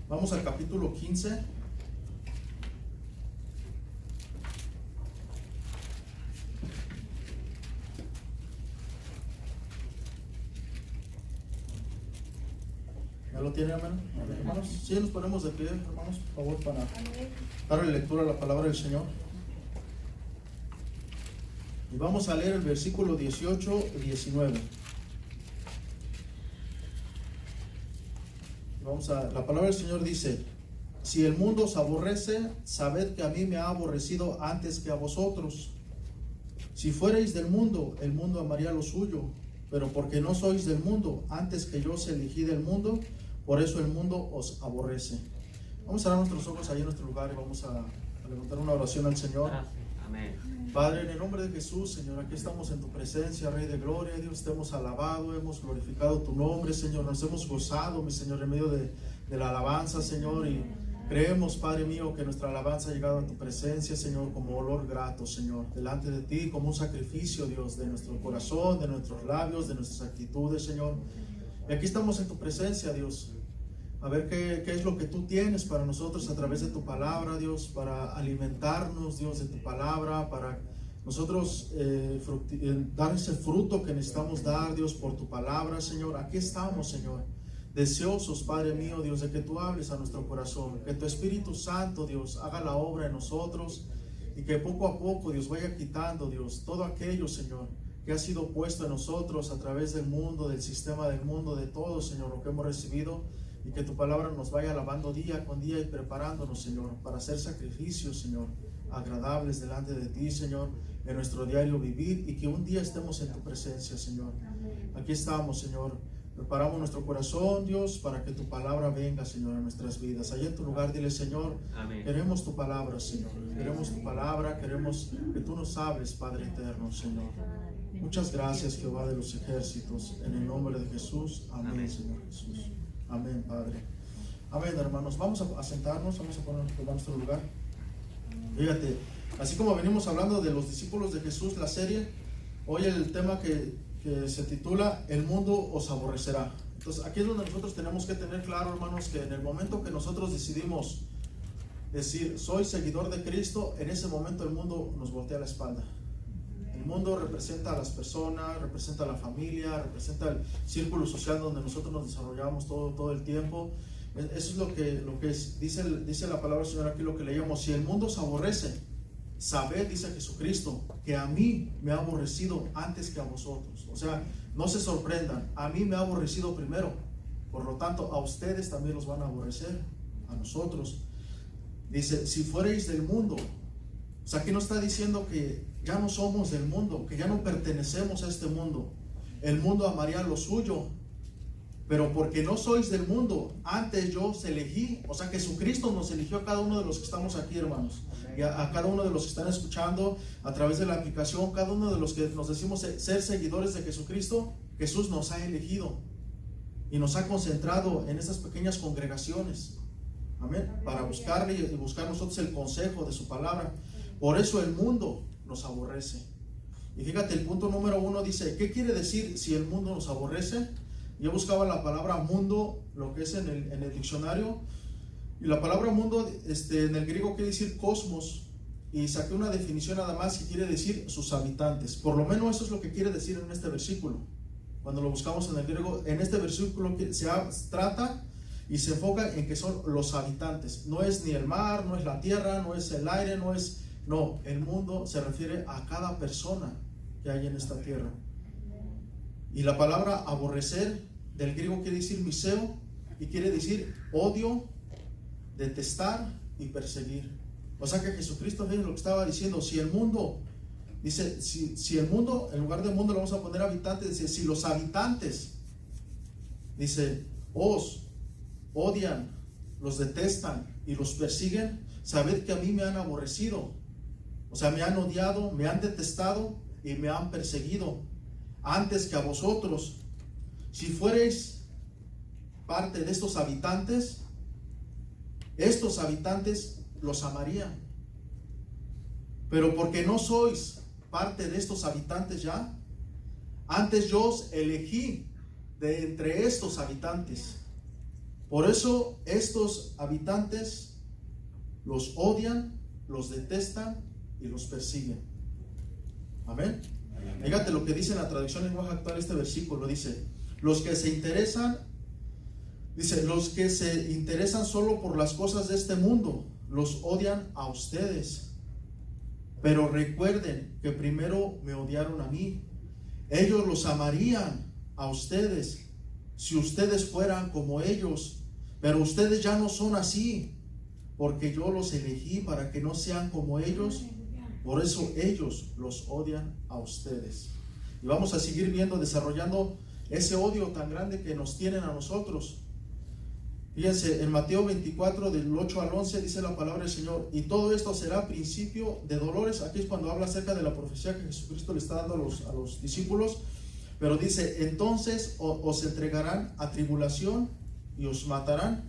Vamos al capítulo 15. ¿Ya lo tiene, hermano? Hermanos, sí, nos ponemos de pie, hermanos, por favor, para darle lectura a la palabra del Señor. Y vamos a leer el versículo 18 y 19. La palabra del Señor dice: si el mundo os aborrece, sabed que a mí me ha aborrecido antes que a vosotros. Si fuerais del mundo, el mundo amaría lo suyo, pero porque no sois del mundo, antes que yo os elegí del mundo, por eso el mundo os aborrece. Vamos a cerrar nuestros ojos ahí en nuestro lugar y vamos a levantar una oración al Señor. Amén. Padre, en el nombre de Jesús, Señor, aquí estamos en tu presencia, Rey de Gloria. Dios, te hemos alabado, hemos glorificado tu nombre, Señor. Nos hemos gozado, mi Señor, en medio de la alabanza, Señor. Y creemos, Padre mío, que nuestra alabanza ha llegado a tu presencia, Señor, como olor grato, Señor, delante de ti, como un sacrificio, Dios, de nuestro corazón, de nuestros labios, de nuestras actitudes, Señor. Y aquí estamos en tu presencia, Dios, a ver qué es lo que tú tienes para nosotros a través de tu palabra, Dios, para alimentarnos, Dios, de tu palabra, para nosotros dar ese fruto que necesitamos dar, Dios, por tu palabra, Señor. Aquí estamos, Señor, deseosos, Padre mío, Dios, de que tú hables a nuestro corazón, que tu Espíritu Santo, Dios, haga la obra en nosotros y que poco a poco, Dios, vaya quitando, Dios, todo aquello, Señor, que ha sido puesto en nosotros a través del mundo, del sistema del mundo, de todo, Señor, lo que hemos recibido. Y que tu palabra nos vaya lavando día con día y preparándonos, Señor, para hacer sacrificios, Señor, agradables delante de ti, Señor, en nuestro diario vivir, y que un día estemos en tu presencia, Señor. Aquí estamos, Señor. Preparamos nuestro corazón, Dios, para que tu palabra venga, Señor, a nuestras vidas. Allá en tu lugar, dile: Señor, amén. Queremos tu palabra, Señor. Queremos tu palabra, queremos que tú nos hables, Padre eterno, Señor. Muchas gracias, Jehová de los ejércitos. En el nombre de Jesús, amén, Señor Jesús. Amén, Padre. Amén, hermanos. Vamos a sentarnos, vamos a tomar nuestro lugar. Fíjate, así como venimos hablando de los discípulos de Jesús, la serie, hoy el tema que se titula El mundo os aborrecerá. Entonces, aquí es donde nosotros tenemos que tener claro, hermanos, que en el momento que nosotros decidimos decir, soy seguidor de Cristo, en ese momento el mundo nos voltea la espalda. El mundo representa a las personas, representa a la familia, representa el círculo social donde nosotros nos desarrollamos todo el tiempo. Eso es lo que dice la palabra del Señor aquí, lo que leíamos. Si el mundo os aborrece, sabed, dice Jesucristo, que a mí me ha aborrecido antes que a vosotros. O sea, no se sorprendan, a mí me ha aborrecido primero. Por lo tanto, a ustedes también los van a aborrecer, a nosotros. Dice, si fuereis del mundo. O sea, aquí no está diciendo que ya no somos del mundo, que ya no pertenecemos a este mundo. El mundo amaría lo suyo, pero porque no sois del mundo, antes yo os elegí. O sea, Jesucristo nos eligió a cada uno de los que estamos aquí, hermanos, y a cada uno de los que están escuchando a través de la aplicación, cada uno de los que nos decimos ser seguidores de Jesucristo. Jesús nos ha elegido y nos ha concentrado en estas pequeñas congregaciones, amén, para buscarle y buscar nosotros el consejo de su palabra. Por eso el mundo nos aborrece. Y fíjate, el punto número 1 dice, ¿qué quiere decir si el mundo nos aborrece? Yo buscaba la palabra mundo, lo que es en el diccionario, y la palabra mundo en el griego quiere decir cosmos, y saqué una definición nada más que quiere decir sus habitantes. Por lo menos eso es lo que quiere decir en este versículo. Cuando lo buscamos en el griego, en este versículo se trata y se enfoca en que son los habitantes. No es ni el mar, no es la tierra, no es el aire, no, el mundo se refiere a cada persona que hay en esta tierra. Y la palabra aborrecer del griego quiere decir miseo, y quiere decir odio, detestar y perseguir. O sea que Jesucristo, fíjense lo que estaba diciendo. Si el mundo, dice, si el mundo, en lugar de mundo le vamos a poner habitantes, dice, si los habitantes, dice, os odian, los detestan y los persiguen, sabed que a mí me han aborrecido. O sea, me han odiado, me han detestado y me han perseguido antes que a vosotros. Si fuereis parte de estos habitantes los amarían. Pero porque no sois parte de estos habitantes ya, antes yo os elegí de entre estos habitantes. Por eso estos habitantes los odian, los detestan y los persiguen. Amén. Fíjate lo que dice en la traducción en lenguaje actual este versículo. Dice, los que se interesan solo por las cosas de este mundo, los odian a ustedes. Pero recuerden que primero me odiaron a mí. Ellos los amarían a ustedes si ustedes fueran como ellos. Pero ustedes ya no son así, porque yo los elegí para que no sean como ellos. Por eso ellos los odian a ustedes. Y vamos a seguir viendo, desarrollando ese odio tan grande que nos tienen a nosotros. Fíjense, en Mateo 24, del 8 al 11, dice la palabra del Señor: y todo esto será principio de dolores. Aquí es cuando habla acerca de la profecía que Jesucristo le está dando a los discípulos. Pero dice, entonces os entregarán a tribulación y os matarán,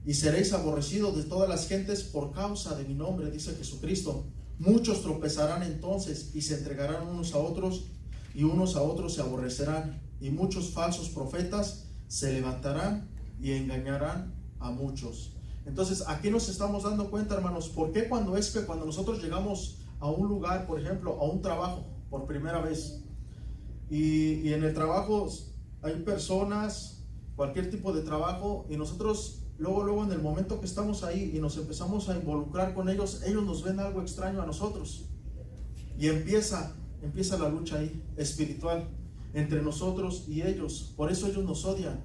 y seréis aborrecidos de todas las gentes por causa de mi nombre, dice Jesucristo. Muchos tropezarán entonces y se entregarán unos a otros, y unos a otros se aborrecerán, y muchos falsos profetas se levantarán y engañarán a muchos. Entonces aquí nos estamos dando cuenta, hermanos, ¿por qué cuando nosotros llegamos a un lugar, por ejemplo, a un trabajo por primera vez, y en el trabajo hay personas, cualquier tipo de trabajo, y nosotros luego en el momento que estamos ahí y nos empezamos a involucrar con ellos, ellos nos ven algo extraño a nosotros, y empieza la lucha ahí espiritual entre nosotros y ellos? Por eso ellos nos odian.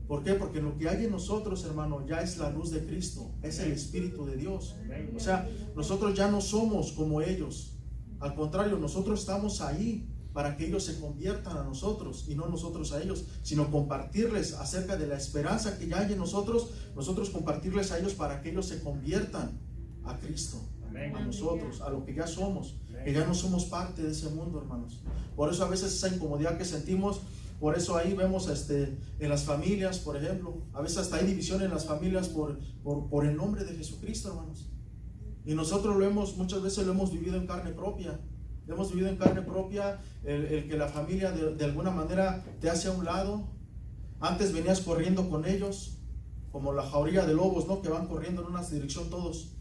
¿Por qué? Porque lo que hay en nosotros, hermano, ya es la luz de Cristo, es el Espíritu de Dios. O sea, nosotros ya no somos como ellos. Al contrario, nosotros estamos ahí para que ellos se conviertan a nosotros y no nosotros a ellos, sino compartirles acerca de la esperanza que ya hay en nosotros compartirles a ellos para que ellos se conviertan a Cristo, a nosotros, a lo que ya somos, que ya no somos parte de ese mundo, hermanos. Por eso a veces esa incomodidad que sentimos. Por eso ahí vemos en las familias, por ejemplo, a veces hasta hay división en las familias por el nombre de Jesucristo, hermanos. Y nosotros muchas veces lo hemos vivido en carne propia. Hemos vivido en carne propia el que la familia de alguna manera te hace a un lado. Antes venías corriendo con ellos, como la jauría de lobos, ¿no? Que van corriendo en una dirección todos.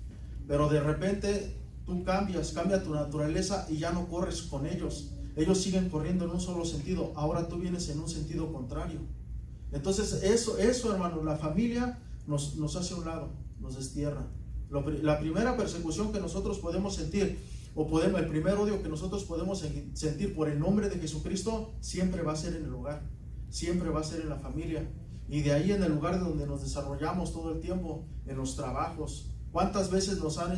Pero de repente tú cambia tu naturaleza y ya no corres con ellos. Ellos siguen corriendo en un solo sentido. Ahora tú vienes en un sentido contrario. Entonces eso hermano, la familia nos hace a un lado, nos destierra. La primera persecución que nosotros podemos sentir, el primer odio que nosotros podemos sentir por el nombre de Jesucristo, siempre va a ser en el hogar, siempre va a ser en la familia. Y de ahí en el lugar donde nos desarrollamos todo el tiempo, en los trabajos. ¿Cuántas veces nos han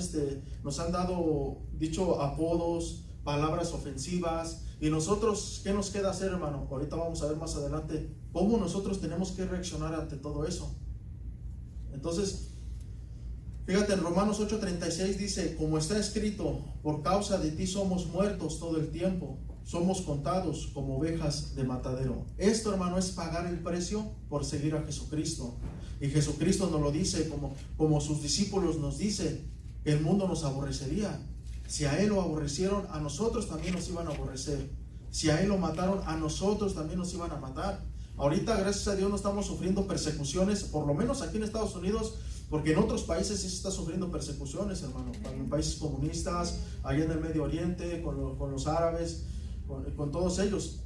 dicho apodos, palabras ofensivas? Y nosotros, ¿qué nos queda hacer, hermano? Ahorita vamos a ver más adelante cómo nosotros tenemos que reaccionar ante todo eso. Entonces, fíjate, en Romanos 8:36 dice, como está escrito, por causa de ti somos muertos todo el tiempo, somos contados como ovejas de matadero. Esto, hermano, es pagar el precio por seguir a Jesucristo. Y Jesucristo nos lo dice, como sus discípulos nos dice, que el mundo nos aborrecería. Si a Él lo aborrecieron, a nosotros también nos iban a aborrecer. Si a Él lo mataron, a nosotros también nos iban a matar. Ahorita, gracias a Dios, no estamos sufriendo persecuciones, por lo menos aquí en Estados Unidos, porque en otros países sí se está sufriendo persecuciones, hermano. En países comunistas, allá en el Medio Oriente, con los árabes, con todos ellos.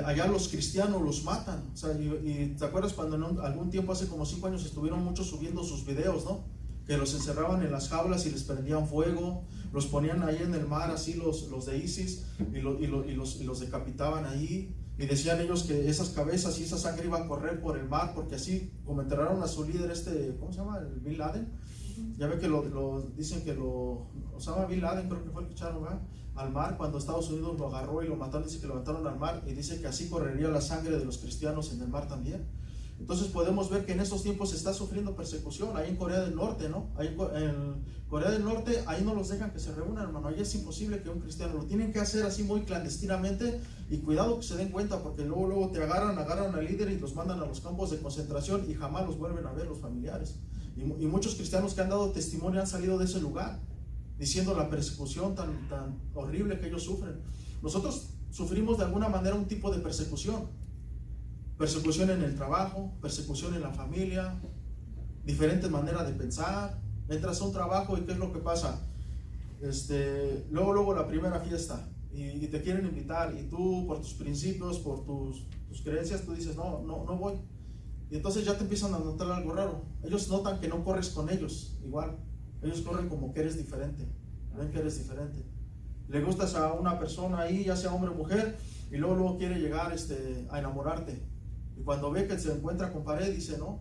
Allá los cristianos los matan. O sea, y ¿te acuerdas cuando en algún tiempo, hace como 5 años, estuvieron muchos subiendo sus videos, ¿no? Que los encerraban en las jaulas y les prendían fuego, los ponían ahí en el mar, así los de ISIS, y los decapitaban ahí, y decían ellos que esas cabezas y esa sangre iba a correr por el mar, porque así, como enterraron a su líder, ¿cómo se llama? El Bin Laden. Ya ve que dicen que Osama Bin Laden, creo que fue el que echaron al mar, cuando Estados Unidos lo agarró y lo mataron. Dice que lo mataron al mar, y dice que así correría la sangre de los cristianos en el mar también. Entonces podemos ver que en estos tiempos se está sufriendo persecución. Ahí en Corea del Norte, ¿no? Ahí en Corea del Norte, ahí no los dejan que se reúnan, hermano. Ahí es imposible que un cristiano, lo tienen que hacer así muy clandestinamente. Y cuidado que se den cuenta, porque luego te agarran al líder y los mandan a los campos de concentración y jamás los vuelven a ver los familiares. Y muchos cristianos que han dado testimonio han salido de ese lugar diciendo la persecución tan horrible que ellos sufren. Nosotros sufrimos de alguna manera un tipo de persecución. persecución en el trabajo, persecución en la familia, diferentes maneras de pensar. Entras a un trabajo y ¿qué es lo que pasa? Luego la primera fiesta y te quieren invitar y tú por tus principios, por tus creencias, tú dices no voy. Y entonces ya te empiezan a notar algo raro. Ellos notan que no corres con ellos igual. Ellos corren como que eres diferente. Ven que eres diferente. Le gustas a una persona ahí, ya sea hombre o mujer, y luego quiere llegar a enamorarte. Y cuando ve que se encuentra con pared, dice no.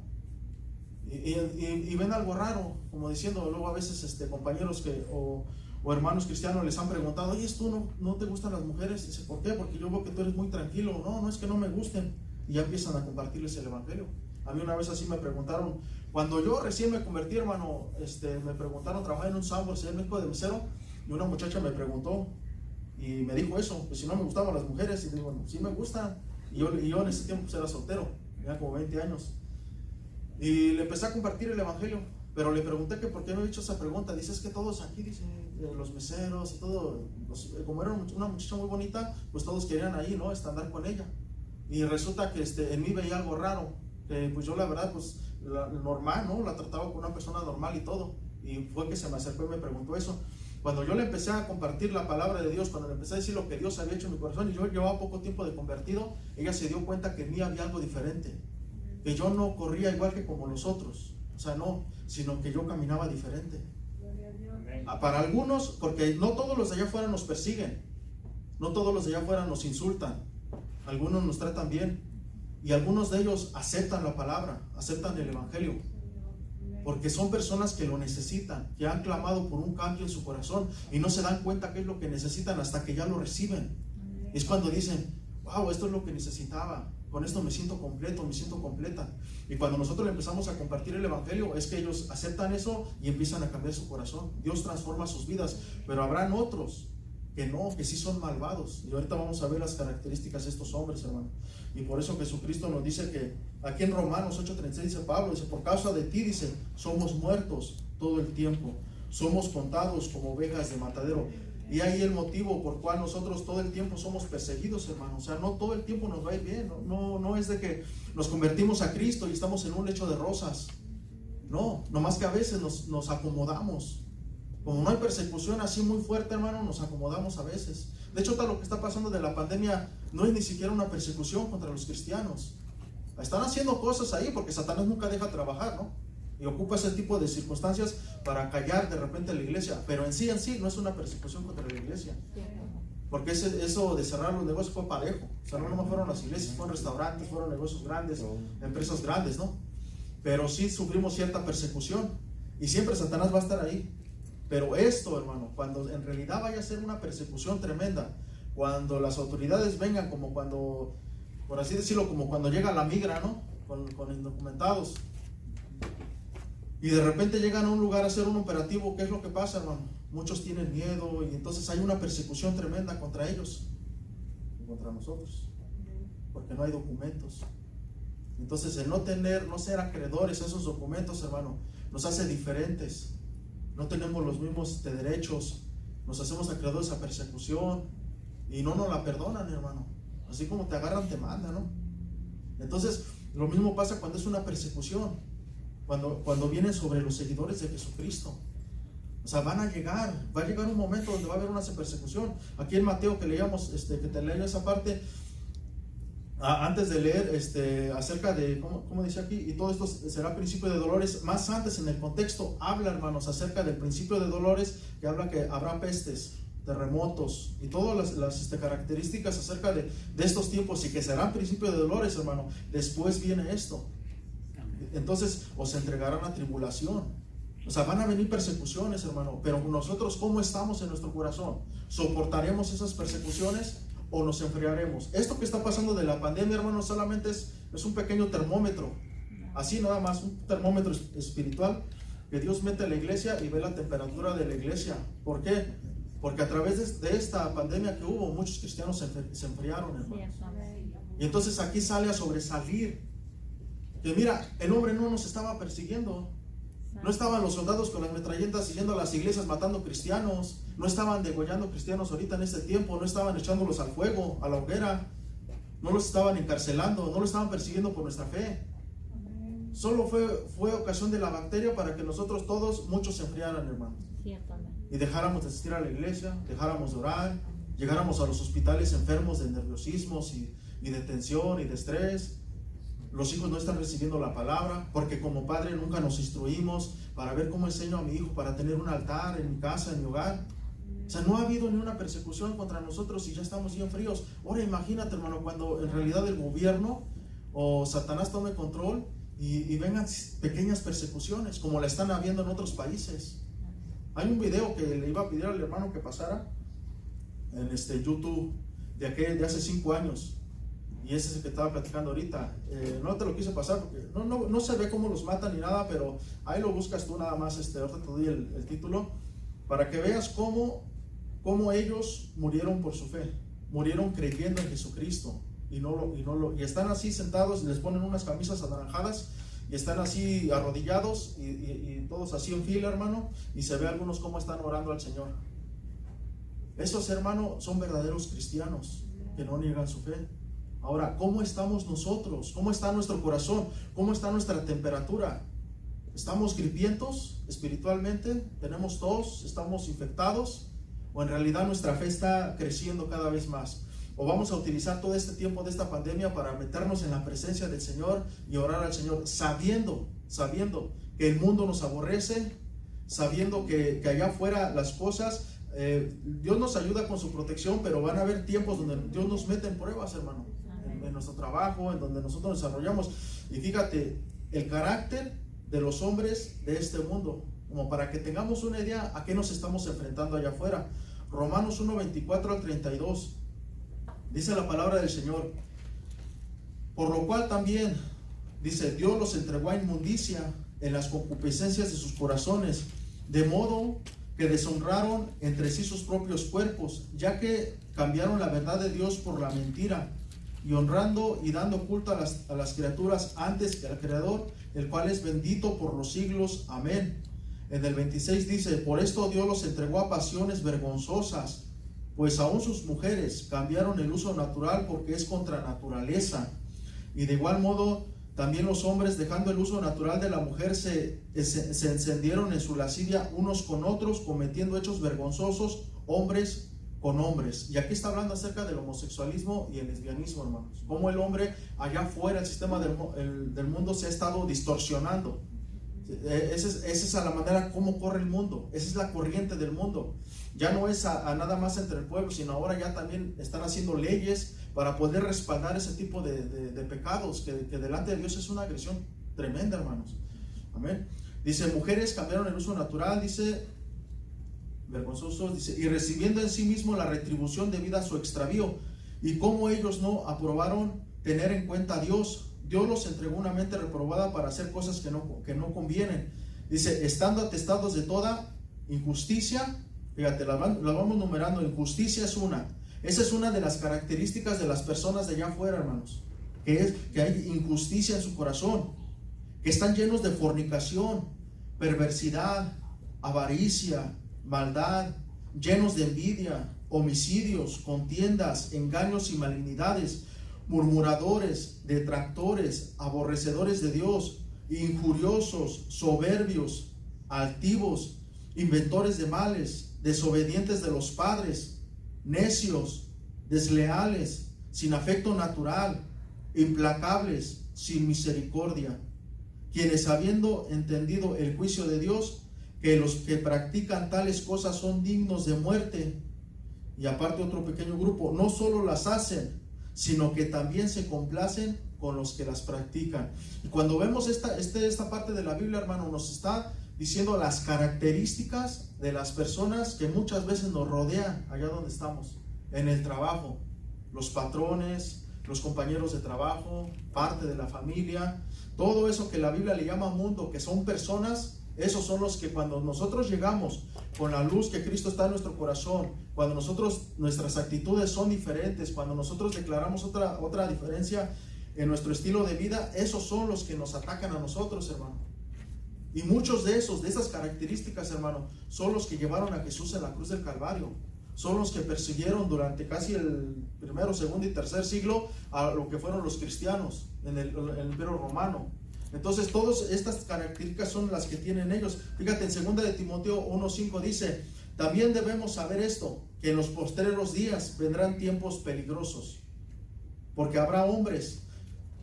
Y ven algo raro, como diciendo, luego a veces compañeros o hermanos cristianos les han preguntado, oye, ¿tú no te gustan las mujeres? Dice, ¿por qué? Porque yo veo que tú eres muy tranquilo. No es que no me gusten. Y ya empiezan a compartirles el evangelio. A mí una vez así me preguntaron, cuando yo recién me convertí, hermano, me preguntaron, trabajaba en un Sanborns en México de mesero, y una muchacha me preguntó y me dijo eso, que si no me gustaban las mujeres, y digo, bueno, sí me gustan. Y yo en ese tiempo pues, era soltero, tenía como 20 años. Y le empecé a compartir el evangelio, pero le pregunté que por qué me había hecho esa pregunta. Dice, es que todos aquí, dice, los meseros y todo, como era una muchacha muy bonita, pues todos querían ahí, ¿no? Andar con ella. Y resulta que en mí veía algo raro, que pues yo la verdad, pues normal, ¿no? La trataba como una persona normal y todo. Y fue que se me acercó y me preguntó eso. Cuando yo le empecé a compartir la palabra de Dios, cuando le empecé a decir lo que Dios había hecho en mi corazón, y yo llevaba poco tiempo de convertido, ella se dio cuenta que en mí había algo diferente. Que yo no corría igual que como los otros. O sea, no, sino que yo caminaba diferente. Para algunos, porque no todos los de allá afuera nos persiguen. No todos los de allá afuera nos insultan. Algunos nos tratan bien. Y algunos de ellos aceptan la palabra, aceptan el evangelio. Porque son personas que lo necesitan, que han clamado por un cambio en su corazón y no se dan cuenta qué es lo que necesitan hasta que ya lo reciben. Es cuando dicen, wow, esto es lo que necesitaba. Con esto me siento completo, me siento completa. Y cuando nosotros le empezamos a compartir el evangelio, es que ellos aceptan eso y empiezan a cambiar su corazón. Dios transforma sus vidas, pero habrán otros que no, que sí son malvados. Y ahorita vamos a ver las características de estos hombres, hermano. Y por eso Jesucristo nos dice que, aquí en Romanos 8:36 dice Pablo, dice, por causa de ti, dice, somos muertos todo el tiempo. Somos contados como ovejas de matadero. Y ahí el motivo por cual nosotros todo el tiempo somos perseguidos, hermano. O sea, no todo el tiempo nos va a ir bien. No es de que nos convertimos a Cristo y estamos en un lecho de rosas. No, nomás que a veces nos acomodamos. Como no hay persecución así muy fuerte, hermano, nos acomodamos a veces. De hecho, todo lo que está pasando de la pandemia no es ni siquiera una persecución contra los cristianos. Están haciendo cosas ahí porque Satanás nunca deja trabajar, ¿no? Y ocupa ese tipo de circunstancias para callar de repente a la iglesia. Pero en sí no es una persecución contra la iglesia. Porque eso de cerrar los negocios fue parejo. O sea, no nomás fueron las iglesias, fueron restaurantes, fueron negocios grandes, empresas grandes, ¿no? Pero sí sufrimos cierta persecución. Y siempre Satanás va a estar ahí. Pero esto, hermano, cuando en realidad vaya a ser una persecución tremenda, cuando las autoridades vengan, como cuando, por así decirlo, como cuando llega la migra, ¿no? Con indocumentados. Y de repente llegan a un lugar a hacer un operativo, ¿qué es lo que pasa, hermano? Muchos tienen miedo y entonces hay una persecución tremenda contra ellos y contra nosotros, porque no hay documentos. Entonces el no ser acreedores a esos documentos, hermano, nos hace diferentes. No tenemos los mismos derechos, nos hacemos acreedores a persecución y no nos la perdonan, hermano. Así como te agarran, te mandan, ¿no? Entonces, lo mismo pasa cuando es una persecución, cuando viene sobre los seguidores de Jesucristo. O sea, va a llegar un momento donde va a haber una persecución. Aquí en Mateo que leíamos, que te leo esa parte, antes de leer acerca de, ¿cómo dice aquí? Y todo esto será principio de dolores. Más antes en el contexto habla, hermanos, acerca del principio de dolores, que habla que habrá pestes, terremotos y todas las características acerca de estos tiempos y que serán principio de dolores, hermano. Después viene esto. Entonces os entregarán a tribulación. O sea, van a venir persecuciones, hermano. Pero nosotros, ¿cómo estamos en nuestro corazón? ¿Soportaremos esas persecuciones o nos enfriaremos? Esto que está pasando de la pandemia, hermano, solamente es un pequeño termómetro. Así nada más, un termómetro espiritual que Dios mete a la iglesia y ve la temperatura de la iglesia. ¿Por qué? Porque a través de esta pandemia que hubo, muchos cristianos se enfriaron, hermano. Y entonces aquí sale a sobresalir que mira, el hombre no nos estaba persiguiendo. No estaban los soldados con las metralletas siguiendo a las iglesias matando cristianos. No estaban degollando cristianos ahorita en este tiempo. No estaban echándolos al fuego, a la hoguera. no los estaban encarcelando, no los estaban persiguiendo por nuestra fe. Solo fue ocasión de la bacteria para que nosotros todos, muchos se enfriaran, hermanos. Y dejáramos de asistir a la iglesia, dejáramos de orar, llegáramos a los hospitales enfermos de nerviosismos y de tensión y de estrés. Los hijos no están recibiendo la palabra porque como padre nunca nos instruimos para ver cómo enseño a mi hijo para tener un altar en mi casa, en mi hogar. O sea, no ha habido ni una persecución contra nosotros y ya estamos bien fríos. Ahora imagínate, hermano, cuando en realidad el gobierno o Satanás tome control y vengan pequeñas persecuciones como la están habiendo en otros países. Hay un video que le iba a pedir al hermano que pasara en YouTube de hace 5 años, y ese es el que estaba platicando ahorita. No te lo quise pasar porque no se ve cómo los matan ni nada, pero ahí lo buscas tú nada más. Ahorita te doy el título para que veas cómo ellos murieron por su fe, murieron creyendo en Jesucristo. Y están así sentados, les ponen unas camisas anaranjadas y están así arrodillados y todos así en fila, hermano, y se ve algunos cómo están orando al Señor. Esos, hermano, son verdaderos cristianos que no niegan su fe. Ahora, ¿cómo estamos nosotros? ¿Cómo está nuestro corazón? ¿Cómo está nuestra temperatura? ¿Estamos gripientos espiritualmente? ¿Tenemos tos? ¿Estamos infectados? ¿O en realidad nuestra fe está creciendo cada vez más? ¿O vamos a utilizar todo este tiempo de esta pandemia para meternos en la presencia del Señor y orar al Señor, sabiendo que el mundo nos aborrece, sabiendo que allá afuera las cosas, Dios nos ayuda con su protección, pero van a haber tiempos donde Dios nos mete en pruebas, hermano, en nuestro trabajo, en donde nosotros nos desarrollamos. Y fíjate, el carácter de los hombres de este mundo, como para que tengamos una idea a qué nos estamos enfrentando allá afuera. Romanos 1:24 al 32. Dice la palabra del Señor: por lo cual también, dice, Dios los entregó a inmundicia en las concupiscencias de sus corazones, de modo que deshonraron entre sí sus propios cuerpos, ya que cambiaron la verdad de Dios por la mentira, y honrando y dando culto a las criaturas antes que al Creador, el cual es bendito por los siglos. Amén. En el 26 dice: por esto Dios los entregó a pasiones vergonzosas, pues aún sus mujeres cambiaron el uso natural porque es contra naturaleza. Y de igual modo también los hombres, dejando el uso natural de la mujer, se encendieron en su lascivia unos con otros, cometiendo hechos vergonzosos hombres con hombres. Y aquí está hablando acerca del homosexualismo y el lesbianismo, hermanos. Cómo el hombre allá afuera, el sistema del mundo se ha estado distorsionando. Esa es la manera como corre el mundo. Esa es la corriente del mundo. Ya no es a nada más entre el pueblo, sino ahora ya también están haciendo leyes para poder respaldar ese tipo de pecados, que delante de Dios es una agresión tremenda, hermanos. Amén. Dice: mujeres cambiaron el uso natural, dice, vergonzosos, dice, y recibiendo en sí mismo la retribución debida a su extravío. Y como ellos no aprobaron tener en cuenta a Dios, Dios los entregó una mente reprobada para hacer cosas que no convienen. Dice: estando atestados de toda injusticia. Fíjate, la vamos numerando. Injusticia es una. Esa es una de las características de las personas de allá afuera, hermanos. Que hay injusticia en su corazón. Que están llenos de fornicación, perversidad, avaricia, maldad, llenos de envidia, homicidios, contiendas, engaños y malignidades, murmuradores, detractores, aborrecedores de Dios, injuriosos, soberbios, altivos, inventores de males, desobedientes de los padres, necios, desleales, sin afecto natural, implacables, sin misericordia, quienes, habiendo entendido el juicio de Dios, que los que practican tales cosas son dignos de muerte. Y aparte otro pequeño grupo, no solo las hacen, sino que también se complacen con los que las practican. Y cuando vemos esta parte de la Biblia, hermano, nos está diciendo las características de las personas que muchas veces nos rodean allá donde estamos, en el trabajo, los patrones, los compañeros de trabajo, parte de la familia, todo eso que la Biblia le llama mundo, que son personas. Esos son los que cuando nosotros llegamos con la luz que Cristo está en nuestro corazón, cuando nuestras actitudes son diferentes, cuando nosotros declaramos otra diferencia en nuestro estilo de vida, esos son los que nos atacan a nosotros, hermano. Y muchos de esas características, hermano, son los que llevaron a Jesús en la cruz del Calvario. son los que persiguieron durante casi el primero, segundo y tercer siglo a lo que fueron los cristianos en el Imperio Romano. Entonces todas estas características son las que tienen ellos. Fíjate, en 2 de Timoteo 1:5 dice: también debemos saber esto, que en los postreros días vendrán tiempos peligrosos, porque habrá hombres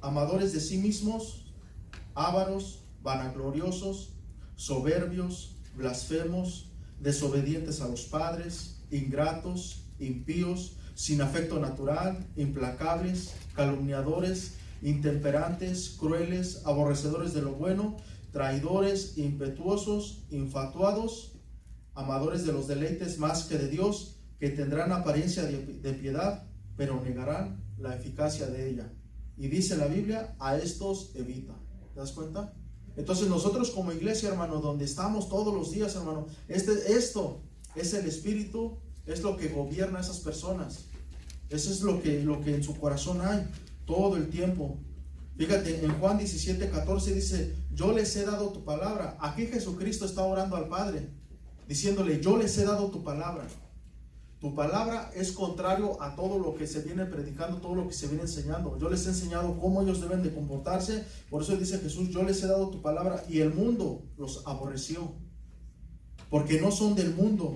amadores de sí mismos, ávaros, vanagloriosos, soberbios, blasfemos, desobedientes a los padres, ingratos, impíos, sin afecto natural, implacables, calumniadores, intemperantes, crueles, aborrecedores de lo bueno, traidores, impetuosos, infatuados, amadores de los deleites más que de Dios, que tendrán apariencia de piedad, pero negarán la eficacia de ella. Y dice la Biblia: a estos evita. ¿Te das cuenta? Entonces nosotros como iglesia, hermano, donde estamos todos los días, hermano, esto es el Espíritu, es lo que gobierna a esas personas. Eso es lo que en su corazón hay todo el tiempo. Fíjate, en Juan 17:14 dice: yo les he dado tu palabra. Aquí Jesucristo está orando al Padre, diciéndole: yo les he dado tu palabra. Tu palabra es contrario a todo lo que se viene predicando, todo lo que se viene enseñando. Yo les he enseñado cómo ellos deben de comportarse. Por eso dice Jesús: yo les he dado tu palabra, y el mundo los aborreció, porque no son del mundo,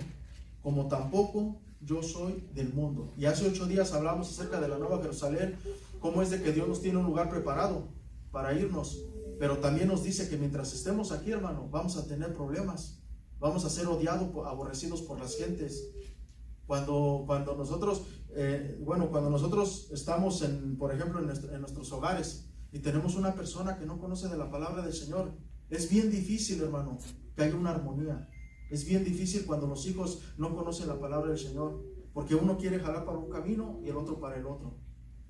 como tampoco yo soy del mundo. Y hace 8 días hablamos acerca de la Nueva Jerusalén, cómo es de que Dios nos tiene un lugar preparado para irnos, pero también nos dice que mientras estemos aquí, hermano, vamos a tener problemas, vamos a ser odiados, aborrecidos por las gentes. Cuando nosotros estamos por ejemplo, en nuestros hogares, y tenemos una persona que no conoce de la palabra del Señor, es bien difícil, hermano, que haya una armonía. Es bien difícil cuando los hijos no conocen la palabra del Señor, porque uno quiere jalar para un camino y el otro para el otro,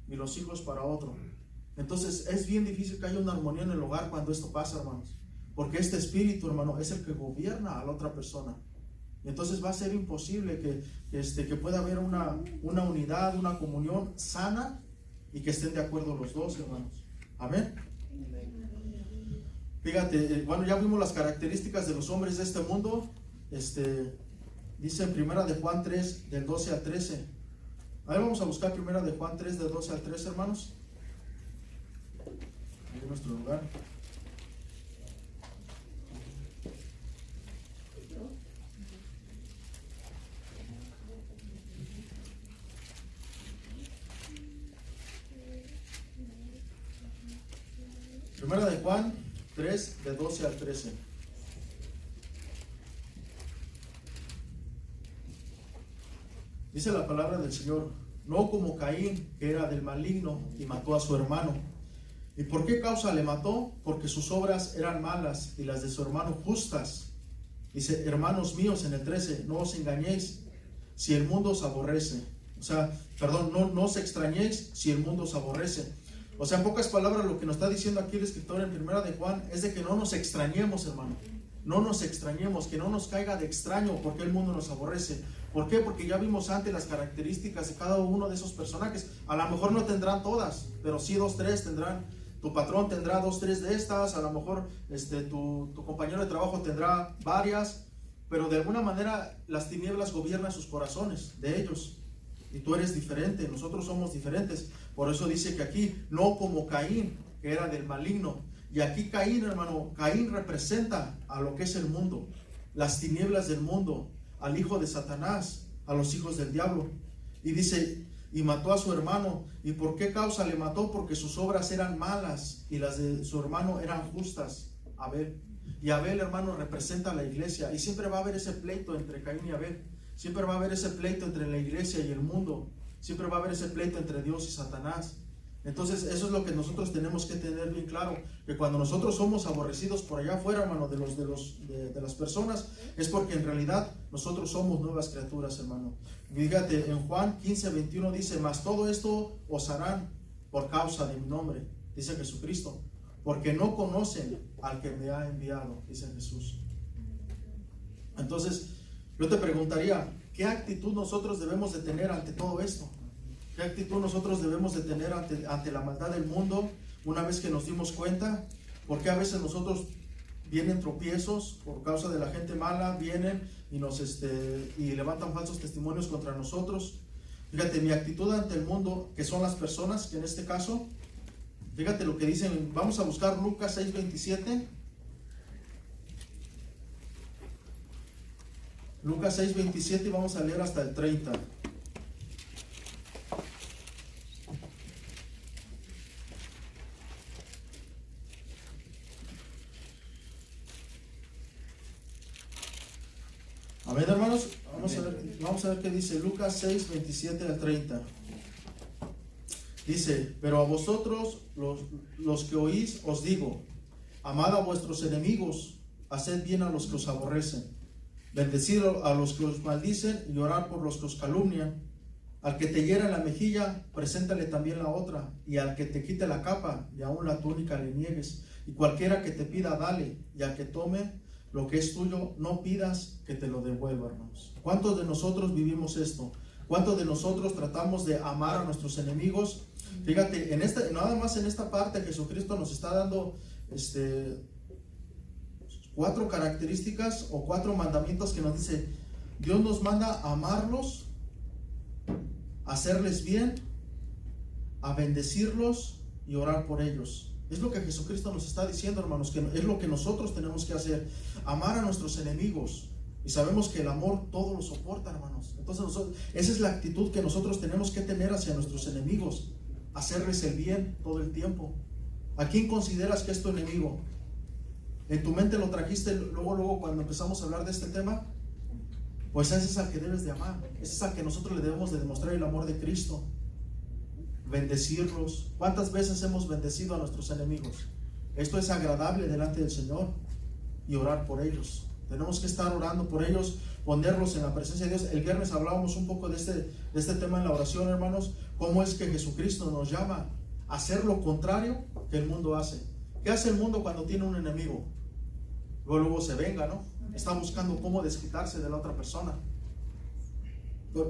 y los hijos para otro. Entonces es bien difícil que haya una armonía en el hogar cuando esto pasa, hermanos, porque este espíritu, hermano, es el que gobierna a la otra persona. Entonces va a ser imposible que pueda haber una unidad, una comunión sana, y que estén de acuerdo los dos, hermanos. Amén. Fíjate, bueno, ya vimos las características de los hombres de este mundo. Dice en 1 de Juan 3, del 12 al 13. Ahí vamos a buscar 1 de Juan 3, del 12 al 13, hermanos. Ahí en nuestro lugar. Primera de Juan 3, de 12 al 13. Dice la palabra del Señor: no como Caín, que era del maligno y mató a su hermano. ¿Y por qué causa le mató? Porque sus obras eran malas y las de su hermano justas. Dice: hermanos míos, en el 13, no os engañéis si el mundo os aborrece. No os extrañéis si el mundo os aborrece. O sea, en pocas palabras, lo que nos está diciendo aquí el escritor en 1 de Juan es de que no nos extrañemos, hermano. No nos extrañemos, que no nos caiga de extraño porque el mundo nos aborrece. ¿Por qué? Porque ya vimos antes las características de cada uno de esos personajes. A lo mejor no tendrán todas, pero sí 2, 3 tendrán. Tu patrón tendrá 2, 3 de estas. A lo mejor tu compañero de trabajo tendrá varias. Pero de alguna manera las tinieblas gobiernan sus corazones, de ellos. Y tú eres diferente, nosotros somos diferentes. Por eso dice que aquí, no como Caín, que era del maligno. Y aquí Caín, hermano, Caín representa a lo que es el mundo, las tinieblas del mundo, al hijo de Satanás, a los hijos del diablo. Y dice: y mató a su hermano. ¿Y por qué causa le mató? Porque sus obras eran malas y las de su hermano eran justas. Abel. Y Abel, hermano, representa a la iglesia. Y siempre va a haber ese pleito entre Caín y Abel. Siempre va a haber ese pleito entre la iglesia y el mundo. Siempre va a haber ese pleito entre Dios y Satanás. Entonces eso es lo que nosotros tenemos que tener bien claro, que cuando nosotros somos aborrecidos por allá afuera, hermano, de las personas, es porque en realidad nosotros somos nuevas criaturas, hermano. Fíjate, en Juan 15, 21 dice: mas todo esto os harán por causa de mi nombre, dice Jesucristo, porque no conocen al que me ha enviado, dice Jesús. Entonces yo te preguntaría, ¿qué actitud nosotros debemos de tener ante todo esto? ¿Qué actitud nosotros debemos de tener ante la maldad del mundo una vez que nos dimos cuenta? Porque a veces nosotros vienen tropiezos por causa de la gente mala, vienen y nos y levantan falsos testimonios contra nosotros. Fíjate, mi actitud ante el mundo, que son las personas, que en este caso, fíjate lo que dicen. Vamos a buscar Lucas 6:27. Lucas 6:27 y vamos a leer hasta el 30. Amén, hermanos. Vamos a ver qué dice Lucas 6:27 al 30. Dice: pero a vosotros los que oís os digo, amad a vuestros enemigos, haced bien a los que os aborrecen, bendecid a los que os maldicen y orad por los que os calumnian. Al que te hiera en la mejilla, preséntale también la otra, y al que te quite la capa, y aún la túnica le niegues. Y cualquiera que te pida, dale, y al que tome lo que es tuyo, no pidas que te lo devuelva, hermanos. ¿Cuántos de nosotros vivimos esto? ¿Cuántos de nosotros tratamos de amar a nuestros enemigos? Fíjate, nada más en esta parte Jesucristo nos está dando 4 características o 4 mandamientos que nos dice. Dios nos manda a amarlos, a hacerles bien, a bendecirlos y orar por ellos. Es lo que Jesucristo nos está diciendo, hermanos, que es lo que nosotros tenemos que hacer, amar a nuestros enemigos. Y sabemos que el amor todo lo soporta, hermanos. Entonces esa es la actitud que nosotros tenemos que tener hacia nuestros enemigos, hacerles el bien todo el tiempo. ¿A quién consideras que es tu enemigo? ¿En tu mente lo trajiste luego cuando empezamos a hablar de este tema? Pues ese es al que debes de amar, ese es al que nosotros le debemos de demostrar el amor de Cristo. Bendecirlos. ¿Cuántas veces hemos bendecido a nuestros enemigos? Esto es agradable delante del Señor. Y orar por ellos. Tenemos que estar orando por ellos, ponerlos en la presencia de Dios. El viernes hablábamos un poco de este tema en la oración, hermanos. Cómo es que Jesucristo nos llama a hacer lo contrario que el mundo hace. ¿Qué hace el mundo cuando tiene un enemigo? Luego se venga, ¿no? Está buscando cómo desquitarse de la otra persona.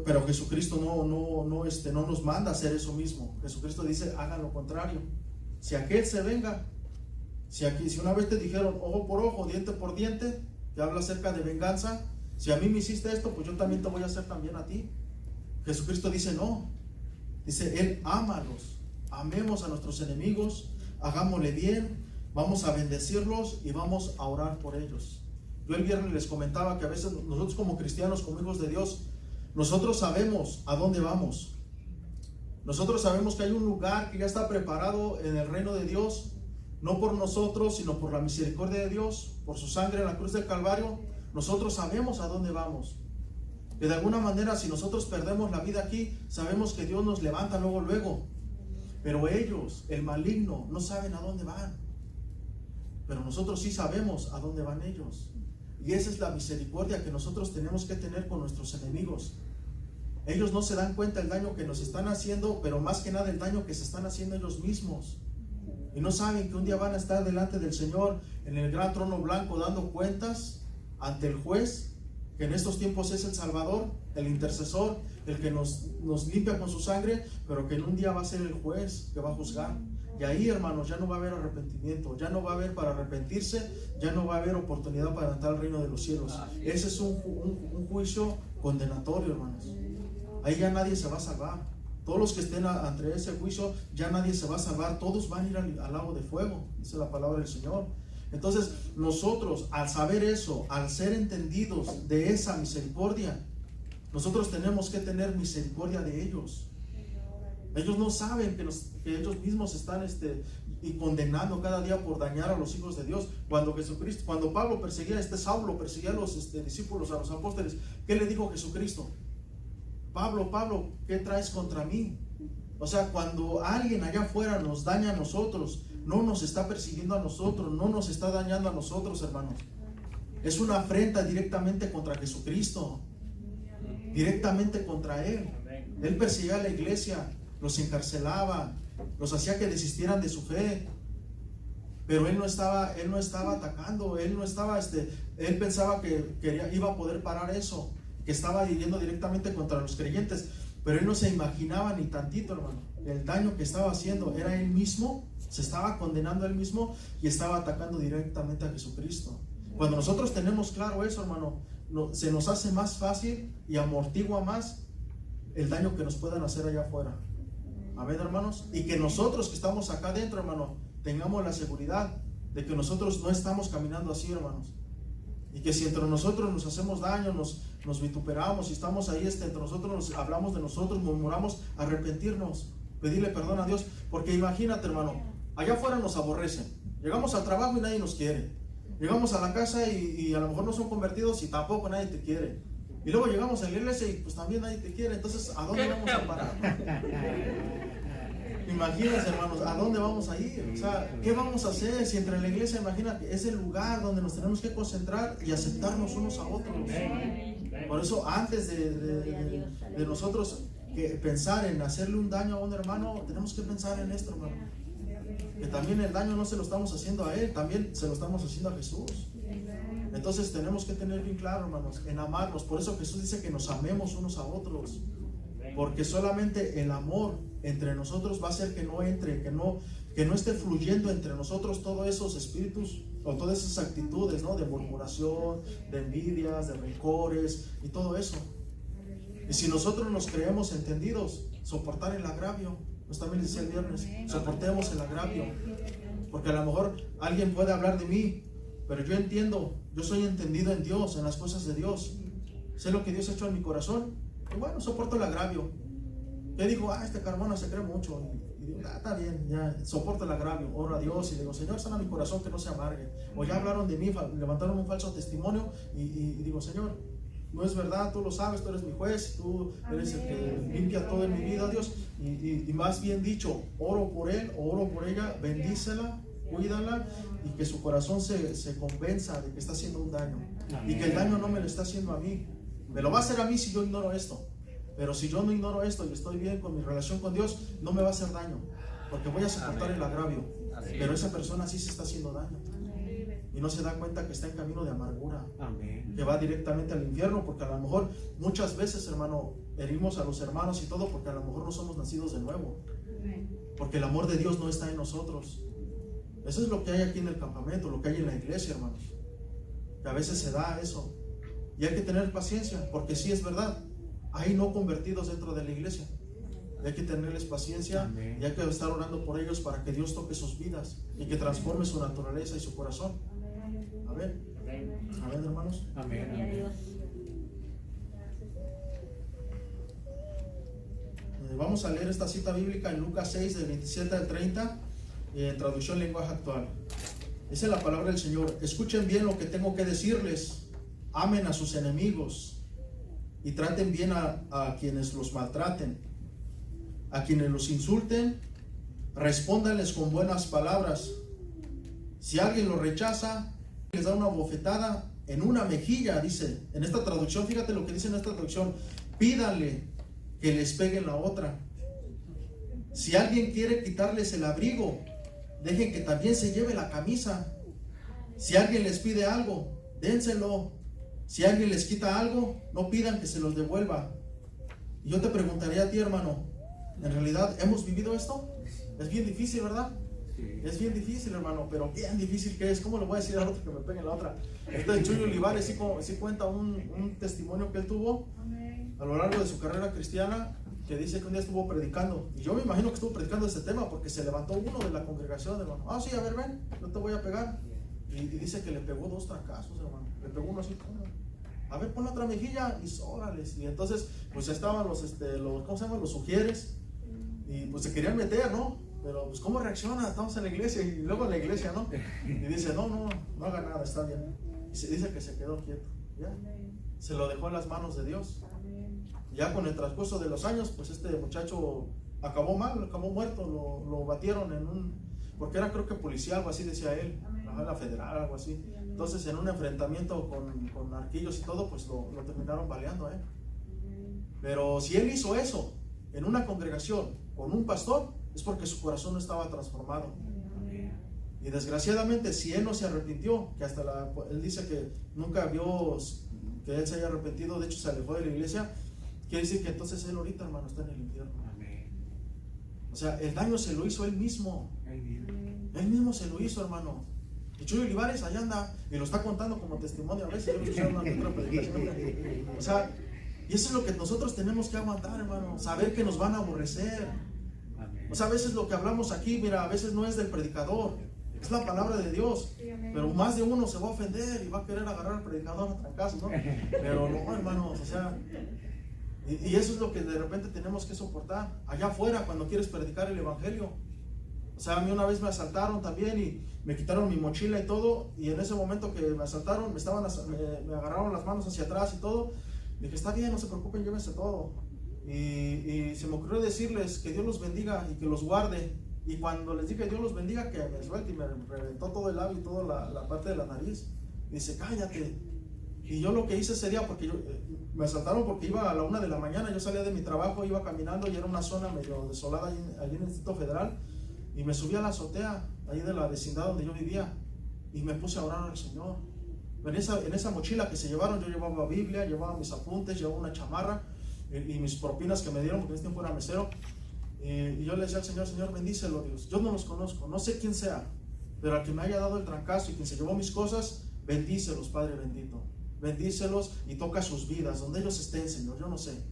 Pero Jesucristo no nos manda a hacer eso mismo. Jesucristo dice, hagan lo contrario. Si aquel se venga, si una vez te dijeron ojo por ojo, diente por diente, te habla acerca de venganza. Si a mí me hiciste esto, pues yo también te voy a hacer también a ti. Jesucristo dice no. Dice, Él ámalos. Amemos a nuestros enemigos, hagámosle bien, vamos a bendecirlos y vamos a orar por ellos. Yo el viernes les comentaba que a veces nosotros como cristianos, como hijos de Dios, nosotros sabemos a dónde vamos. Nosotros sabemos que hay un lugar que ya está preparado en el reino de Dios, no por nosotros, sino por la misericordia de Dios, por su sangre en la cruz del Calvario. Nosotros sabemos a dónde vamos. Que de alguna manera, si nosotros perdemos la vida aquí, sabemos que Dios nos levanta luego. Pero ellos, el maligno, no saben a dónde van. Pero nosotros sí sabemos a dónde van ellos. Y esa es la misericordia que nosotros tenemos que tener con nuestros enemigos. Ellos no se dan cuenta del daño que nos están haciendo, pero más que nada el daño que se están haciendo ellos mismos. Y no saben que un día van a estar delante del Señor en el gran trono blanco dando cuentas ante el juez, que en estos tiempos es el Salvador, el intercesor, el que nos limpia con su sangre, pero que en un día va a ser el juez que va a juzgar. Y ahí, hermanos, ya no va a haber arrepentimiento, ya no va a haber para arrepentirse, ya no va a haber oportunidad para entrar al reino de los cielos. Ese es un juicio condenatorio, hermanos. Ahí ya nadie se va a salvar. Todos los que estén ante ese juicio, ya nadie se va a salvar. Todos van a ir al lago de fuego, dice la palabra del Señor. Entonces, nosotros, al saber eso, al ser entendidos de esa misericordia, nosotros tenemos que tener misericordia de ellos. Ellos no saben que ellos mismos están y condenando cada día por dañar a los hijos de Dios. Cuando Pablo perseguía, Saulo perseguía a los discípulos, a los apóstoles, ¿qué le dijo Jesucristo? Pablo, ¿qué traes contra mí? O sea, cuando alguien allá afuera nos daña a nosotros, no nos está persiguiendo a nosotros, no nos está dañando a nosotros, hermanos. Es una afrenta directamente contra Jesucristo, directamente contra Él. Él perseguía a la iglesia, los encarcelaba, los hacía que desistieran de su fe. Pero él no estaba atacando, él pensaba que iba a poder parar eso, que estaba yendo directamente contra los creyentes, pero él no se imaginaba ni tantito, hermano, el daño que estaba haciendo era él mismo Se estaba condenando a él mismo y estaba atacando directamente a Jesucristo. Cuando nosotros tenemos claro eso, hermano, se nos hace más fácil y amortigua más el daño que nos puedan hacer allá afuera. Amén, hermanos. Y que nosotros que estamos acá adentro, hermano, tengamos la seguridad de que nosotros no estamos caminando así, hermanos. Y que si entre nosotros nos hacemos daño, nos vituperamos, y estamos ahí entre nosotros, hablamos de nosotros, murmuramos, arrepentirnos, pedirle perdón a Dios. Porque imagínate, hermano, allá afuera nos aborrecen. Llegamos al trabajo y nadie nos quiere. Llegamos a la casa y a lo mejor no son convertidos y tampoco nadie te quiere. Y luego llegamos a la iglesia y pues también nadie te quiere. Entonces, ¿a dónde vamos a parar? Imagínense, hermanos, ¿a dónde vamos a ir? O sea, ¿qué vamos a hacer si entre la iglesia, imagínate, es el lugar donde nos tenemos que concentrar y aceptarnos unos a otros? Por eso, antes de nosotros pensar en hacerle un daño a un hermano, tenemos que pensar en esto, hermano. Que también el daño no se lo estamos haciendo a él, también se lo estamos haciendo a Jesús. Entonces tenemos que tener bien claro, hermanos, en amarnos. Por eso Jesús dice que nos amemos unos a otros. Porque solamente el amor entre nosotros va a hacer que no entre, que no esté fluyendo entre nosotros todos esos espíritus o todas esas actitudes, ¿no? De murmuración, de envidias, de rencores y todo eso. Y si nosotros nos creemos entendidos, soportar el agravio. Pues también les decía el viernes, soportemos el agravio. Porque a lo mejor alguien puede hablar de mí, pero yo entiendo, yo soy entendido en Dios, en las cosas de Dios. Sé lo que Dios ha hecho en mi corazón. Y bueno, soporto el agravio. Yo digo, este Carmona se cree mucho. Y digo, está bien, ya soporto el agravio. Oro a Dios y digo, Señor, sana mi corazón que no se amargue. O ya hablaron de mí, levantaron un falso testimonio. Y digo, Señor, no es verdad, tú lo sabes, tú eres mi juez, tú eres el que limpia todo en mi vida, Dios. Y más bien dicho, oro por él o oro por ella, bendícela, cuídala y que su corazón se convenza de que está haciendo un daño. Y que el daño no me lo está haciendo a mí. Me lo va a hacer a mí si yo ignoro esto. Pero si yo no ignoro esto y estoy bien con mi relación con Dios, no me va a hacer daño. Porque voy a soportar el agravio. Pero esa persona sí se está haciendo daño. Y no se da cuenta que está en camino de amargura. Que va directamente al infierno. Porque a lo mejor muchas veces, hermano, herimos a los hermanos y todo porque a lo mejor no somos nacidos de nuevo. Porque el amor de Dios no está en nosotros. Eso es lo que hay aquí en el campamento, lo que hay en la iglesia, hermanos. Que a veces se da eso. Y hay que tener paciencia, porque sí es verdad, hay no convertidos dentro de la iglesia. Y hay que tenerles paciencia. Amén. Y hay que estar orando por ellos para que Dios toque sus vidas y que transforme su naturaleza y su corazón. Amén. Amén, hermanos. Amén. Amén. Vamos a leer esta cita bíblica en Lucas 6, del 27 al 30, en traducción lenguaje actual. Esa es la palabra del Señor. Escuchen bien lo que tengo que decirles. Amen a sus enemigos y traten bien a quienes los maltraten. A quienes los insulten, respóndanles con buenas palabras. Si alguien los rechaza, les da una bofetada en una mejilla, dice. En esta traducción, fíjate lo que dice en esta traducción. Pídanle que les peguen la otra. Si alguien quiere quitarles el abrigo, dejen que también se lleve la camisa. Si alguien les pide algo, dénselo. Si alguien les quita algo, no pidan que se los devuelva. Y yo te preguntaría a ti, hermano, ¿en realidad hemos vivido esto? Es bien difícil, ¿verdad? Sí. Es bien difícil, hermano, pero bien difícil que es. ¿Cómo le voy a decir al otro que me pegue la otra? Chuy Olivares sí cuenta un testimonio que él tuvo a lo largo de su carrera cristiana, que dice que un día estuvo predicando. Y yo me imagino que estuvo predicando este tema porque se levantó uno de la congregación, hermano. Sí, a ver, ven, no te voy a pegar. Y dice que le pegó 2 trancazos, hermano. Le pegó uno así, a ver, pon la otra mejilla y órales. Y entonces, pues estaban los ¿cómo se llaman? Los sugieres. Y pues se querían meter, ¿no? Pero pues ¿cómo reacciona? Estamos en la iglesia y luego en la iglesia, ¿no? Y dice, no haga nada, está bien. Y se dice que se quedó quieto. Ya. Se lo dejó en las manos de Dios. Ya con el transcurso de los años, pues este muchacho acabó mal, acabó muerto. Lo batieron porque era, creo que policía, algo así decía él. La federal, algo así. Entonces en un enfrentamiento con arquillos y todo, pues lo terminaron baleando, ¿eh? Pero si él hizo eso en una congregación con un pastor, es porque su corazón no estaba transformado. Y desgraciadamente, si él no se arrepintió, que él dice que nunca vio que él se haya arrepentido, de hecho se alejó de la iglesia, quiere decir que entonces él ahorita, hermano, está en el infierno. O sea, el daño se lo hizo él mismo. Él mismo se lo hizo, hermano. Y Chuy Olivares allá anda y lo está contando como testimonio a veces. Yo lo escuché en otra predicación. O sea, y eso es lo que nosotros tenemos que aguantar, hermano. Saber que nos van a aborrecer. O sea, a veces lo que hablamos aquí, mira, a veces no es del predicador, es la palabra de Dios. Pero más de uno se va a ofender y va a querer agarrar al predicador a trancazos, ¿no? Pero no, hermanos, o sea, y eso es lo que de repente tenemos que soportar allá afuera cuando quieres predicar el evangelio. O sea, a mí una vez me asaltaron también y me quitaron mi mochila y todo, y en ese momento que me asaltaron me agarraron las manos hacia atrás y todo. Dije, está bien, no se preocupen, llévense todo. Y se me ocurrió decirles que Dios los bendiga y que los guarde. Y cuando les dije Dios los bendiga, que me suelte, y me reventó todo el labio y toda la parte de la nariz. Y dice, cállate. Y yo lo que hice ese día, porque me asaltaron porque iba a la 1 de la mañana, yo salía de mi trabajo, iba caminando y era una zona medio desolada allí en el Distrito Federal. Y me subí a la azotea, ahí de la vecindad donde yo vivía, y me puse a orar al Señor. En esa mochila que se llevaron, yo llevaba Biblia, llevaba mis apuntes, llevaba una chamarra y mis propinas que me dieron, porque en ese tiempo era mesero. Y yo le decía al Señor, Señor, bendícelo, Dios. Yo no los conozco, no sé quién sea, pero al que me haya dado el trancazo y quien se llevó mis cosas, bendícelos, Padre bendito. Bendícelos y toca sus vidas, donde ellos estén, Señor, yo no sé.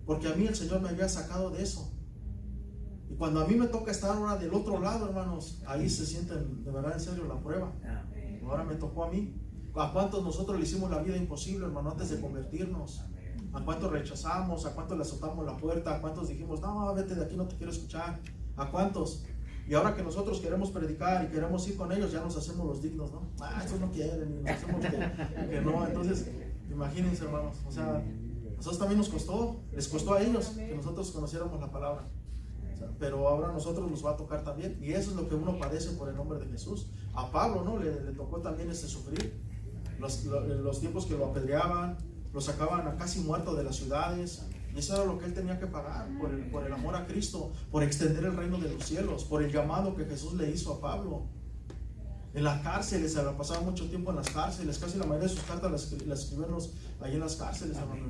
Porque a mí el Señor me había sacado de eso. Y cuando a mí me toca estar ahora del otro lado, hermanos, ahí se sienten de verdad en serio la prueba. Ahora me tocó a mí. ¿A cuántos nosotros le hicimos la vida imposible, hermano, antes de convertirnos? ¿A cuántos rechazamos? ¿A cuántos le azotamos la puerta? ¿A cuántos dijimos, no, vete de aquí, no te quiero escuchar? ¿A cuántos? Y ahora que nosotros queremos predicar y queremos ir con ellos, ya nos hacemos los dignos, ¿no? Estos no quieren, y nos hacemos que no. Entonces, imagínense, hermanos, o sea, a nosotros también nos costó, les costó a ellos que nosotros conociéramos la palabra. O sea, pero ahora a nosotros nos va a tocar también, y eso es lo que uno padece por el nombre de Jesús. A Pablo, ¿no? Le tocó también sufrir los tiempos que lo apedreaban, lo sacaban a casi muerto de las ciudades, y eso era lo que él tenía que pagar por el amor a Cristo, por extender el reino de los cielos, por el llamado que Jesús le hizo a Pablo. En las cárceles, se la pasaba mucho tiempo en las cárceles, casi la mayoría de sus cartas las escribieron ahí en las cárceles, hermano.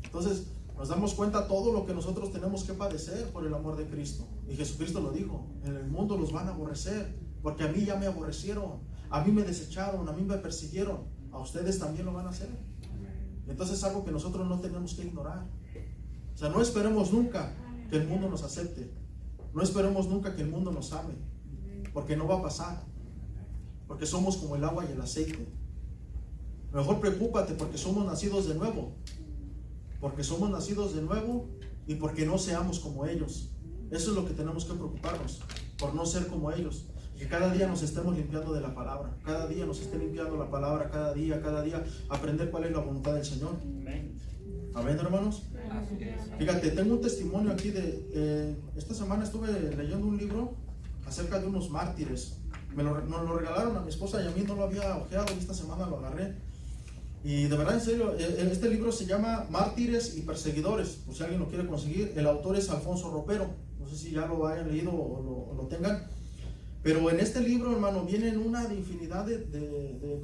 Entonces nos damos cuenta todo lo que nosotros tenemos que padecer por el amor de Cristo. Y Jesucristo lo dijo, en el mundo los van a aborrecer, porque a mí ya me aborrecieron, a mí me desecharon, a mí me persiguieron, a ustedes también lo van a hacer. Entonces es algo que nosotros no tenemos que ignorar. O sea, no esperemos nunca que el mundo nos acepte, no esperemos nunca que el mundo nos ame, porque no va a pasar, porque somos como el agua y el aceite. Mejor preocúpate porque somos nacidos de nuevo, porque somos nacidos de nuevo y porque no seamos como ellos. Eso es lo que tenemos que preocuparnos, por no ser como ellos. Que cada día nos estemos limpiando de la palabra, cada día nos esté limpiando la palabra, cada día, aprender cuál es la voluntad del Señor. Amén, hermanos. Fíjate, tengo un testimonio aquí esta semana estuve leyendo un libro acerca de unos mártires. Nos lo regalaron a mi esposa y a mí, no lo había ojeado, y esta semana lo agarré. Y de verdad, en serio, este libro se llama Mártires y Perseguidores, por si alguien lo quiere conseguir. El autor es Alfonso Ropero, no sé si ya lo hayan leído o lo tengan. Pero en este libro, hermano, vienen una infinidad de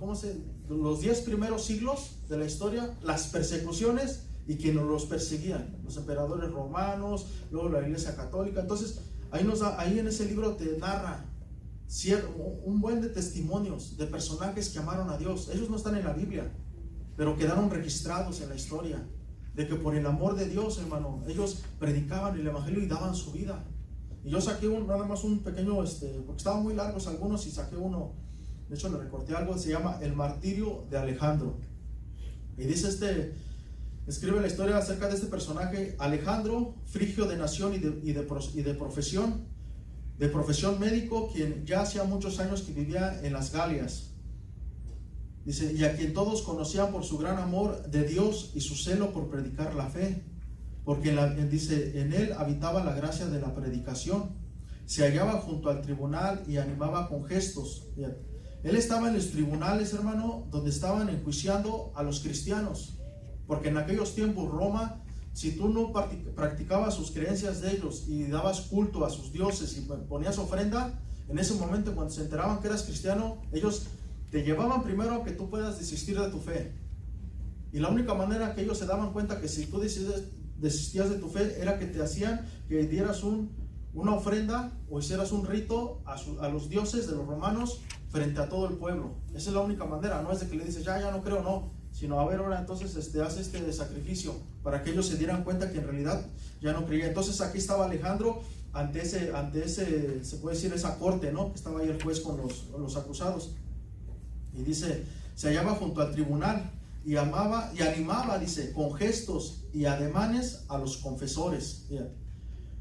los 10 primeros siglos de la historia, las persecuciones y quienes los perseguían, los emperadores romanos, luego la Iglesia Católica. Entonces, ahí en ese libro te narra un buen de testimonios de personajes que amaron a Dios. Ellos no están en la Biblia, pero quedaron registrados en la historia, de que por el amor de Dios, hermano, ellos predicaban el evangelio y daban su vida. Y yo saqué nada más un pequeño, porque estaban muy largos algunos, y saqué uno, de hecho le recorté algo, se llama El martirio de Alejandro. Y dice escribe la historia acerca de este personaje, Alejandro, frigio de nación y de profesión médico, quien ya hacía muchos años que vivía en las Galias. Dice, y a quien todos conocían por su gran amor de Dios y su celo por predicar la fe. Porque dice, en él habitaba la gracia de la predicación. Se hallaba junto al tribunal y animaba con gestos. Él estaba en los tribunales, hermano, donde estaban enjuiciando a los cristianos. Porque en aquellos tiempos Roma, si tú no practicabas sus creencias de ellos y dabas culto a sus dioses y ponías ofrenda, en ese momento cuando se enteraban que eras cristiano, ellos te llevaban primero a que tú puedas desistir de tu fe. Y la única manera que ellos se daban cuenta que si tú desistías de tu fe era que te hacían que dieras un una ofrenda o hicieras un rito a los dioses de los romanos frente a todo el pueblo. Esa es la única manera, no es de que le dices, ya no creo, no, sino a ver, ahora entonces haz este sacrificio para que ellos se dieran cuenta que en realidad ya no creía. Entonces aquí estaba Alejandro ante ese, se puede decir, esa corte, ¿no? Que estaba ahí el juez con los acusados. Y dice, se hallaba junto al tribunal y animaba, dice, con gestos y ademanes a los confesores.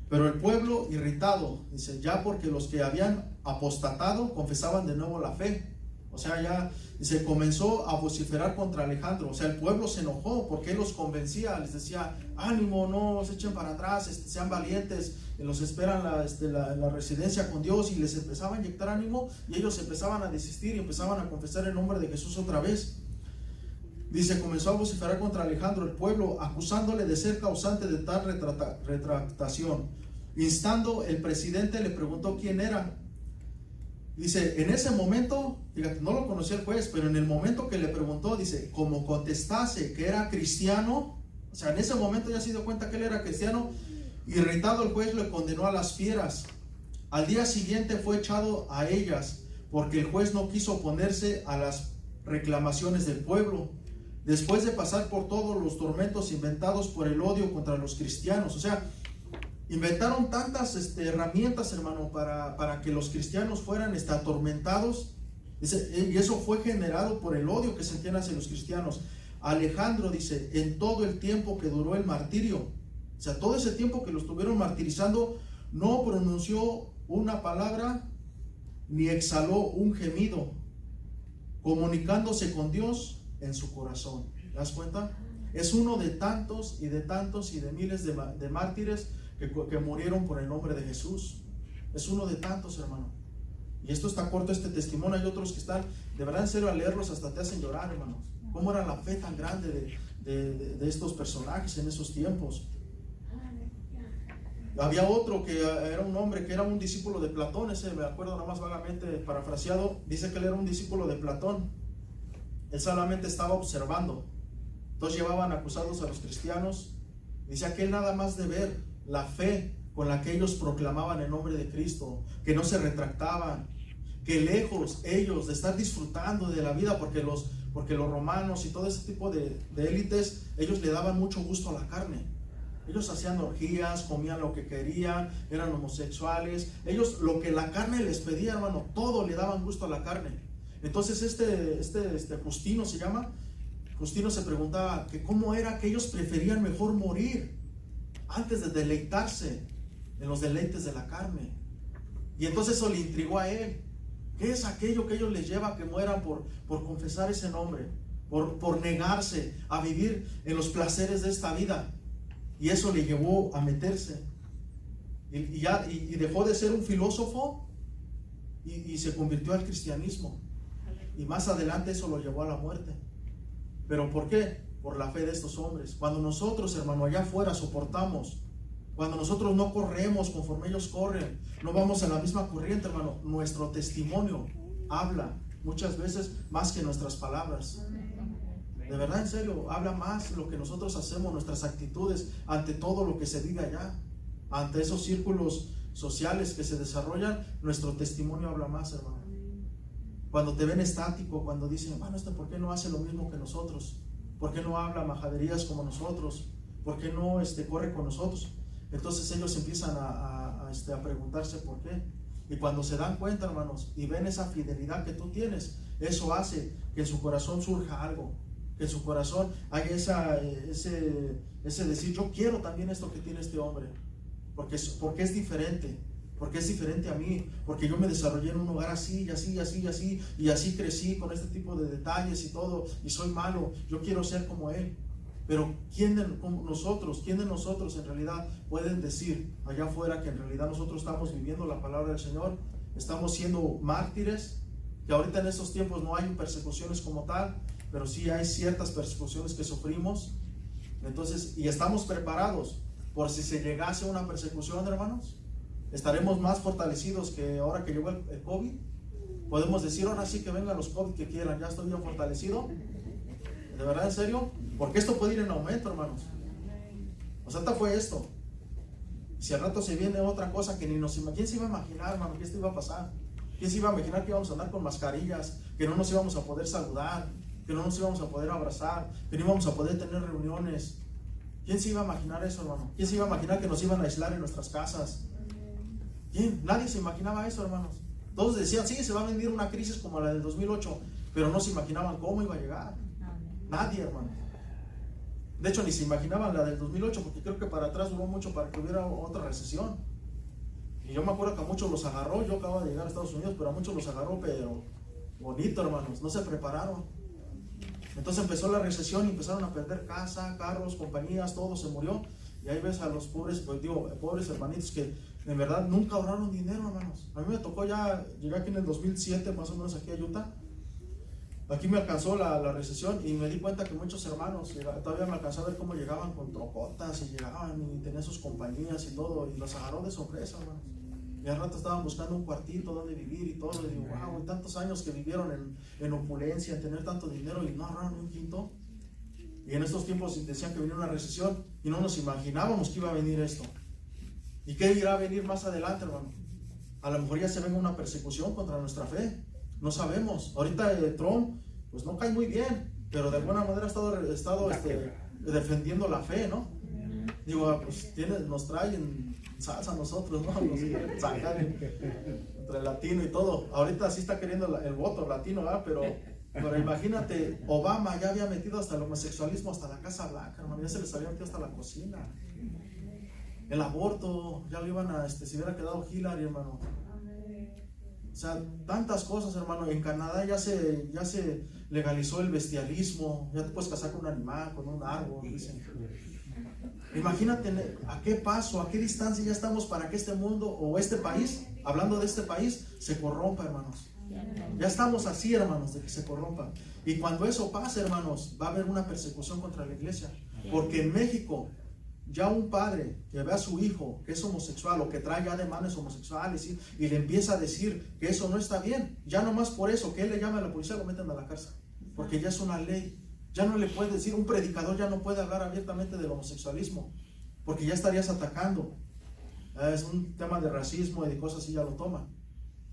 Pero el pueblo irritado, dice, ya porque los que habían apostatado confesaban de nuevo la fe. O sea, ya se comenzó a vociferar contra Alejandro. O sea, el pueblo se enojó porque él los convencía, les decía, ánimo, no se echen para atrás, sean valientes, los esperan la residencia con Dios, y les empezaba a inyectar ánimo, y ellos empezaban a desistir y empezaban a confesar el nombre de Jesús otra vez. Dice, comenzó a vociferar contra Alejandro el pueblo, acusándole de ser causante de tal retractación. Instando, el presidente le preguntó quién era. Dice, en ese momento, fíjate, no lo conocía el juez, pero en el momento que le preguntó, dice, como contestase que era cristiano, o sea, en ese momento ya se dio cuenta que él era cristiano. Irritado, el juez le condenó a las fieras. Al día siguiente fue echado a ellas, porque el juez no quiso oponerse a las reclamaciones del pueblo, después de pasar por todos los tormentos inventados por el odio contra los cristianos. O sea, inventaron tantas herramientas, hermano, para que los cristianos fueran atormentados. Dice, y eso fue generado por el odio que sentían hacia los cristianos. Alejandro, dice, en todo el tiempo que duró el martirio, o sea, todo ese tiempo que lo estuvieron martirizando, no pronunció una palabra ni exhaló un gemido, comunicándose con Dios en su corazón. ¿Te das cuenta? Es uno de tantos y de tantos y de miles de mártires que murieron por el nombre de Jesús. Es uno de tantos, hermano. Y esto está corto, este testimonio. Hay otros que están, de verdad, en serio, a leerlos hasta te hacen llorar, hermanos. ¿Cómo era la fe tan grande de estos personajes en esos tiempos? Había otro que era un hombre que era un discípulo de Platón, ese me acuerdo nada más vagamente parafraseado. Dice que él era un discípulo de Platón. Él solamente estaba observando. Entonces llevaban acusados a los cristianos. Dice que él nada más de ver la fe con la que ellos proclamaban el nombre de Cristo, que no se retractaban, que lejos ellos de estar disfrutando de la vida, porque los romanos y todo ese tipo de élites, ellos le daban mucho gusto a la carne. Ellos hacían orgías, comían lo que querían, eran homosexuales. Ellos, lo que la carne les pedía, hermano, todo le daban gusto a la carne. Entonces Justino se llama. Justino se preguntaba que cómo era que ellos preferían mejor morir antes de deleitarse en los deleites de la carne. Y entonces eso le intrigó a él. ¿Qué es aquello que ellos les lleva a que mueran por confesar ese nombre? Por negarse a vivir en los placeres de esta vida. Y eso le llevó a meterse. Y dejó de ser un filósofo y se convirtió al cristianismo. Y más adelante eso lo llevó a la muerte. ¿Pero por qué? Por la fe de estos hombres. Cuando nosotros, hermano, allá afuera soportamos, cuando nosotros no corremos conforme ellos corren, no vamos en la misma corriente, hermano, nuestro testimonio habla muchas veces más que nuestras palabras. De verdad, en serio, habla más lo que nosotros hacemos, nuestras actitudes ante todo lo que se vive allá, ante esos círculos sociales que se desarrollan. Nuestro testimonio habla más, hermano. Cuando te ven estático, cuando dicen, bueno, ¿por qué no hace lo mismo que nosotros? ¿Por qué no habla majaderías como nosotros? ¿Por qué no corre con nosotros? Entonces ellos empiezan a preguntarse por qué. Y cuando se dan cuenta, hermanos, y ven esa fidelidad que tú tienes, eso hace que en su corazón surja algo, que en su corazón haya ese decir, yo quiero también esto que tiene este hombre, porque es diferente. Porque es diferente a mí, porque yo me desarrollé en un hogar así, y así, y así, y así, y así crecí con este tipo de detalles y todo, y soy malo, yo quiero ser como él. Pero ¿quién de nosotros en realidad pueden decir allá afuera que en realidad nosotros estamos viviendo la palabra del Señor? Estamos siendo mártires, que ahorita en estos tiempos no hay persecuciones como tal, pero sí hay ciertas persecuciones que sufrimos. Entonces, y estamos preparados por si se llegase una persecución, hermanos. Estaremos más fortalecidos que ahora que llegó el COVID. Podemos decir, ahora sí que vengan los COVID que quieran, ya estoy bien fortalecido. ¿De verdad, en serio? Porque esto puede ir en aumento, hermanos. O sea, fue esto. Si al rato se viene otra cosa que ni nos imaginamos, ¿quién se iba a imaginar, hermano, que esto iba a pasar? ¿Quién se iba a imaginar que íbamos a andar con mascarillas, que no nos íbamos a poder saludar, que no nos íbamos a poder abrazar, que no íbamos a poder tener reuniones? ¿Quién se iba a imaginar eso, hermano? ¿Quién se iba a imaginar que nos iban a aislar en nuestras casas? ¿Quién? Nadie se imaginaba eso, hermanos. Todos decían, sí, se va a venir una crisis como la del 2008, pero no se imaginaban cómo iba a llegar. Nadie, hermano. De hecho, ni se imaginaban la del 2008, porque creo que para atrás duró mucho para que hubiera otra recesión. Y yo me acuerdo que a muchos los agarró, yo acabo de llegar a Estados Unidos, pero a muchos los agarró, pero bonito, hermanos, no se prepararon. Entonces empezó la recesión y empezaron a perder casa, carros, compañías, todo se murió. Y ahí ves a los pobres, pues digo, pobres hermanitos que en verdad nunca ahorraron dinero, hermanos. A mí me tocó ya, llegué aquí en el 2007, más o menos aquí a Utah. Aquí me alcanzó la recesión y me di cuenta que muchos hermanos, todavía me alcanzó a ver cómo llegaban con trocotas y llegaban y tenían sus compañías y todo, y los agarró de sorpresa, hermanos. Y al rato estaban buscando un cuartito donde vivir y todo, y digo, wow, y tantos años que vivieron en opulencia, en tener tanto dinero y no ahorraron ni un quinto. Y en estos tiempos decían que venía una recesión y no nos imaginábamos que iba a venir esto. ¿Y qué irá a venir más adelante, hermano? A lo mejor ya se venga una persecución contra nuestra fe. No sabemos. Ahorita Trump, pues no cae muy bien, pero de alguna manera ha estado defendiendo la fe, ¿no? Digo, pues nos traen salsa a nosotros, ¿no? Nos sacan entre latino y todo. Ahorita sí está queriendo el voto latino, ¿verdad? Pero imagínate, Obama ya había metido hasta el homosexualismo, hasta la Casa Blanca, hermano, ya se les había metido hasta la cocina. El aborto, ya lo iban a, si hubiera quedado Hillary, hermano. O sea, tantas cosas, hermano. En Canadá ya se legalizó el bestialismo. Ya te puedes casar con un animal, con un árbol, dicen. Imagínate a qué paso, a qué distancia ya estamos para que este mundo o este país, hablando de este país, se corrompa, hermanos. Ya estamos así, hermanos, de que se corrompa. Y cuando eso pase, hermanos, va a haber una persecución contra la iglesia. Porque en México, ya un padre que ve a su hijo que es homosexual o que trae ya ademanes homosexuales y le empieza a decir que eso no está bien, ya nomás por eso que él le llama a la policía lo meten a la cárcel, porque ya es una ley. Ya no le puede decir, un predicador ya no puede hablar abiertamente del homosexualismo, porque ya estarías atacando. Es un tema de racismo y de cosas así, ya lo toman.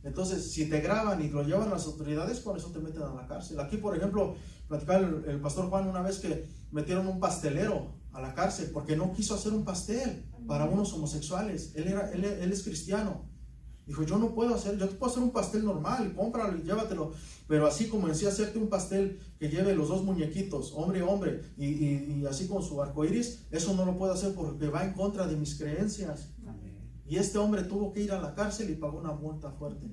Entonces, si te graban y lo llevan las autoridades, por eso te meten a la cárcel. Aquí, por ejemplo, platicaba el pastor Juan una vez que metieron un pastelero a la cárcel porque no quiso hacer un pastel para unos homosexuales. Él es cristiano. Dijo, yo no puedo hacer, yo te puedo hacer un pastel normal, cómpralo y llévatelo, pero así como decía, hacerte un pastel que lleve los dos muñequitos, hombre y así con su arcoíris, eso no lo puedo hacer porque va en contra de mis creencias. Y este hombre tuvo que ir a la cárcel y pagó una multa fuerte.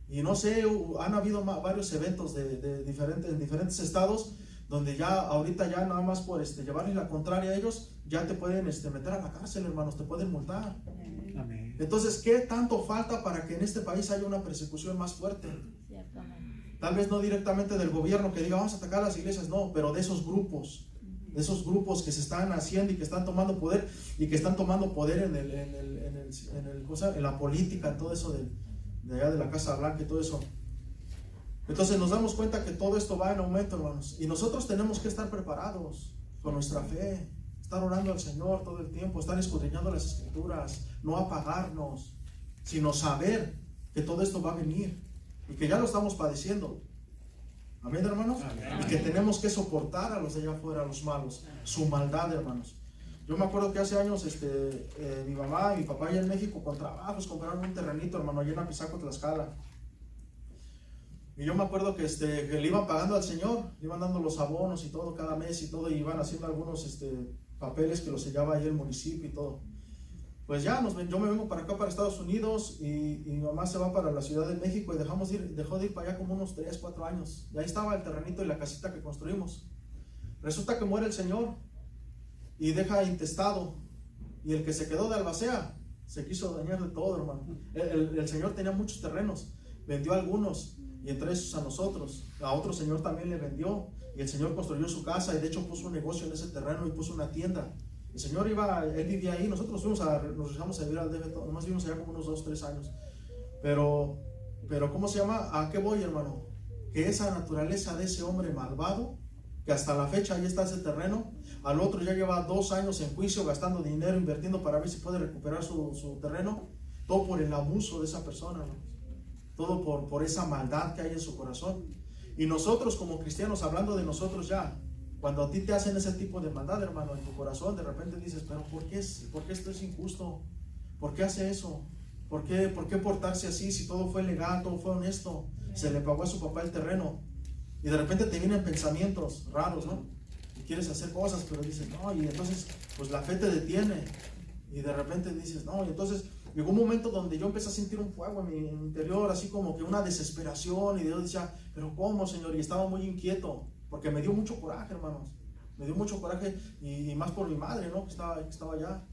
Y no sé, han habido varios eventos en diferentes estados donde ya ahorita ya nada más por llevarle la contraria a ellos, ya te pueden meter a la cárcel, hermanos, te pueden multar. Amén. Entonces, ¿qué tanto falta para que en este país haya una persecución más fuerte? Tal vez no directamente del gobierno que diga vamos a atacar a las iglesias, no, pero de esos grupos que se están haciendo y que están tomando poder y que están tomando poder en la política, en todo eso de allá de la Casa Blanca y todo eso. Entonces nos damos cuenta que todo esto va en aumento, hermanos, y nosotros tenemos que estar preparados con nuestra fe, estar orando al Señor todo el tiempo, estar escudriñando las Escrituras, no apagarnos, sino saber que todo esto va a venir y que ya lo estamos padeciendo. Amén, hermanos. Amén. Y que tenemos que soportar a los de allá afuera, a los malos, su maldad, hermanos. Yo me acuerdo que hace años mi mamá y mi papá allá en México con trabajos compraron un terrenito, hermano, allá en Apizaco, Tlaxcala. Y yo me acuerdo que le iban pagando al Señor, le iban dando los abonos y todo cada mes y todo, y iban haciendo algunos papeles que los sellaba ahí el municipio y todo. Pues ya yo me vengo para acá, para Estados Unidos, y mi mamá se va para la Ciudad de México y dejó de ir para allá como unos 3, 4 años. Y ahí estaba el terrenito y la casita que construimos. Resulta que muere el Señor y deja intestado, y el que se quedó de albacea se quiso dañar de todo, hermano. El Señor tenía muchos terrenos, vendió algunos, y entre esos a nosotros. A otro señor también le vendió, y el Señor construyó su casa, y de hecho puso un negocio en ese terreno y puso una tienda. El Señor él vivía ahí, nosotros nos dejamos a vivir al DF, nomás vivimos allá como unos 2, 3 años. Pero ¿cómo se llama? ¿A qué voy, hermano? Que esa naturaleza de ese hombre malvado que hasta la fecha ahí está ese terreno. Al otro ya lleva 2 años en juicio, gastando dinero, invirtiendo para ver si puede recuperar su terreno. Todo por el abuso de esa persona, ¿no? Todo por esa maldad que hay en su corazón. Y nosotros como cristianos, hablando de nosotros ya, cuando a ti te hacen ese tipo de maldad, hermano, en tu corazón, de repente dices, pero ¿por qué esto es injusto? ¿Por qué hace eso? ¿Por qué portarse así si todo fue legal, todo fue honesto? Se le pagó a su papá el terreno. Y de repente te vienen pensamientos raros, ¿no? Y quieres hacer cosas, pero dices, no, y entonces, pues la fe te detiene. Y de repente dices, no, y entonces llegó un momento donde yo empecé a sentir un fuego en mi interior, así como que una desesperación. Y Dios decía, pero ¿cómo, Señor? Y estaba muy inquieto, porque me dio mucho coraje, hermanos. Me dio mucho coraje, y más por mi madre, ¿no? Que estaba allá.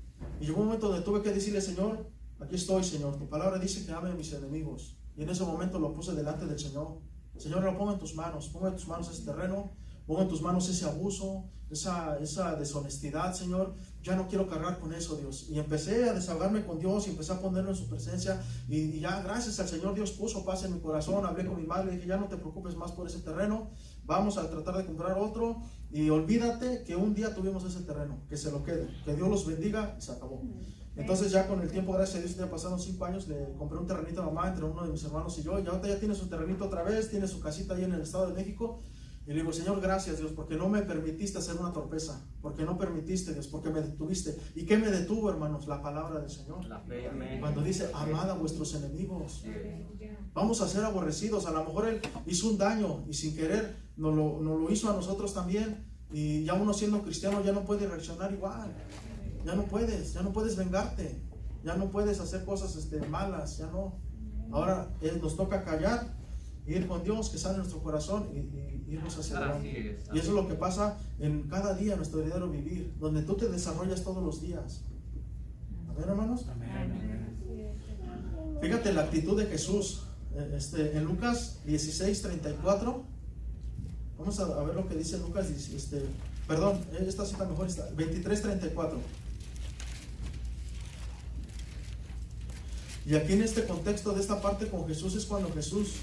Y llegó un momento donde tuve que decirle, Señor, aquí estoy, Señor. Tu palabra dice que ame a mis enemigos. Y en ese momento lo puse delante del Señor. Señor, lo pongo en tus manos. Pongo en tus manos ese terreno. Pongo en tus manos ese abuso, esa deshonestidad, Señor. Ya no quiero cargar con eso, Dios. Y empecé a desahogarme con Dios y empecé a ponerlo en su presencia. Y ya, gracias al Señor, Dios puso paz en mi corazón. Hablé con mi madre y dije, ya no te preocupes más por ese terreno. Vamos a tratar de comprar otro. Y olvídate que un día tuvimos ese terreno. Que se lo quede. Que Dios los bendiga y se acabó. Entonces ya con el tiempo, gracias a Dios, ya pasaron 5 años, le compré un terrenito a mamá entre uno de mis hermanos y yo. Y ahorita ya tiene su terrenito otra vez, tiene su casita ahí en el Estado de México. Y le digo, Señor, gracias, Dios, porque no me permitiste hacer una torpeza, porque no permitiste, Dios, porque me detuviste. ¿Y qué me detuvo, hermanos? La palabra del Señor. La fe, amén. Cuando dice, amad a vuestros enemigos. Vamos a ser aborrecidos. A lo mejor Él hizo un daño y sin querer nos lo hizo a nosotros también. Y ya uno siendo cristiano ya no puede reaccionar igual. Ya no puedes vengarte. Ya no puedes hacer cosas malas, ya no. Ahora nos toca callar, ir con Dios, que sale en nuestro corazón y irnos hacia adelante. Y eso es lo que pasa en cada día en nuestro diario vivir, donde tú te desarrollas todos los días. Amén, hermanos. Amén. Fíjate la actitud de Jesús en Lucas 16:34. Vamos a ver lo que dice Lucas, perdón, esta cita mejor está, 23:34. Y aquí en este contexto de esta parte con Jesús es cuando Jesús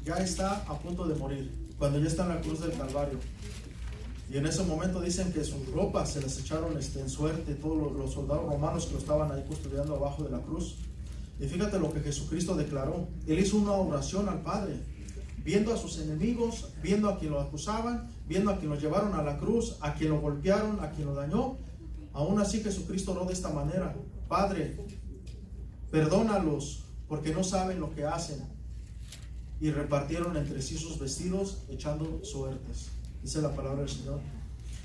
ya está a punto de morir, cuando ya está en la cruz del Calvario. Y en ese momento dicen que sus ropas se las echaron en suerte todos los soldados romanos que lo estaban ahí custodiando abajo de la cruz. Y fíjate lo que Jesucristo declaró. Él hizo una oración al Padre, viendo a sus enemigos, viendo a quien lo acusaban, viendo a quien lo llevaron a la cruz, a quien lo golpearon, a quien lo dañó. Aún así Jesucristo oró de esta manera: Padre, perdónalos porque no saben lo que hacen. Y repartieron entre sí sus vestidos, echando suertes. Dice la palabra del Señor.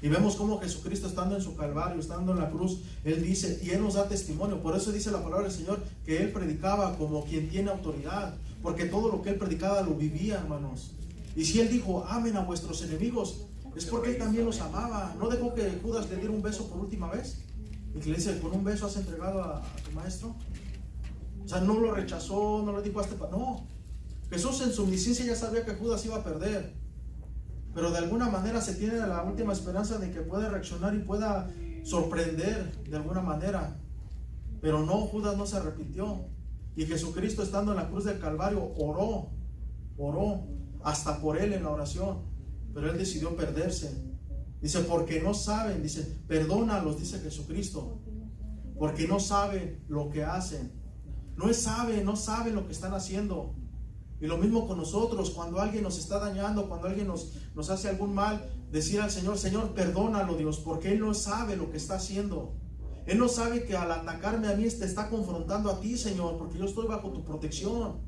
Y vemos cómo Jesucristo, estando en su Calvario, estando en la cruz, Él dice, y Él nos da testimonio. Por eso dice la palabra del Señor que Él predicaba como quien tiene autoridad, porque todo lo que Él predicaba lo vivía, hermanos. Y si Él dijo, amen a vuestros enemigos, es porque Él también los amaba. ¿No dejó que Judas le diera un beso por última vez? Y que le dice, ¿con un beso has entregado a tu maestro? O sea, no lo rechazó, no le dijo no. Jesús en su omnisciencia ya sabía que Judas iba a perder, pero de alguna manera se tiene la última esperanza de que pueda reaccionar y pueda sorprender de alguna manera. Pero no, Judas no se arrepintió. Y Jesucristo, estando en la cruz del Calvario, oró hasta por él en la oración, pero él decidió perderse. Dice, porque no saben, dice, perdónalos, dice Jesucristo, porque no saben lo que hacen. No saben lo que están haciendo. Y lo mismo con nosotros, cuando alguien nos está dañando, cuando alguien nos hace algún mal, decir al Señor, Señor, perdónalo, Dios, porque Él no sabe lo que está haciendo. Él no sabe que al atacarme a mí te está confrontando a ti, Señor, porque yo estoy bajo tu protección.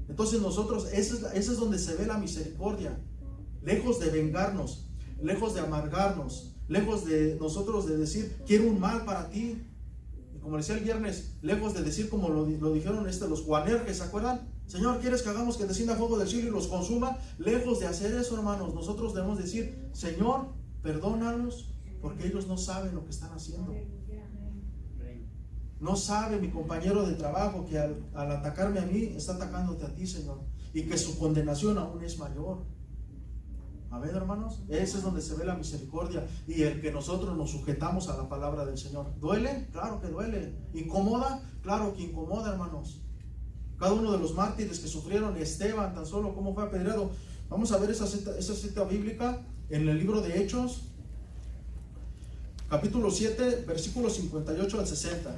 Entonces nosotros, esa es donde se ve la misericordia. Lejos de vengarnos, lejos de amargarnos, lejos de nosotros de decir, quiero un mal para ti. Y como decía el viernes, lejos de decir como lo dijeron los Guanerges, ¿se acuerdan? Señor, ¿quieres que hagamos que descienda fuego del cielo y los consuma? Lejos de hacer eso, hermanos, nosotros debemos decir, Señor, perdónalos, porque ellos no saben lo que están haciendo. No sabe mi compañero de trabajo que al atacarme a mí, está atacándote a ti, Señor, y que su condenación aún es mayor. Amén, hermanos. Ese es donde se ve la misericordia y el que nosotros nos sujetamos a la palabra del Señor. ¿Duele? Claro que duele. ¿Incomoda? Claro que incomoda, hermanos. Cada uno de los mártires que sufrieron, Esteban tan solo como fue apedreado, Vamos a ver esa cita bíblica en el libro de Hechos, capítulo 7, versículos 58 al 60.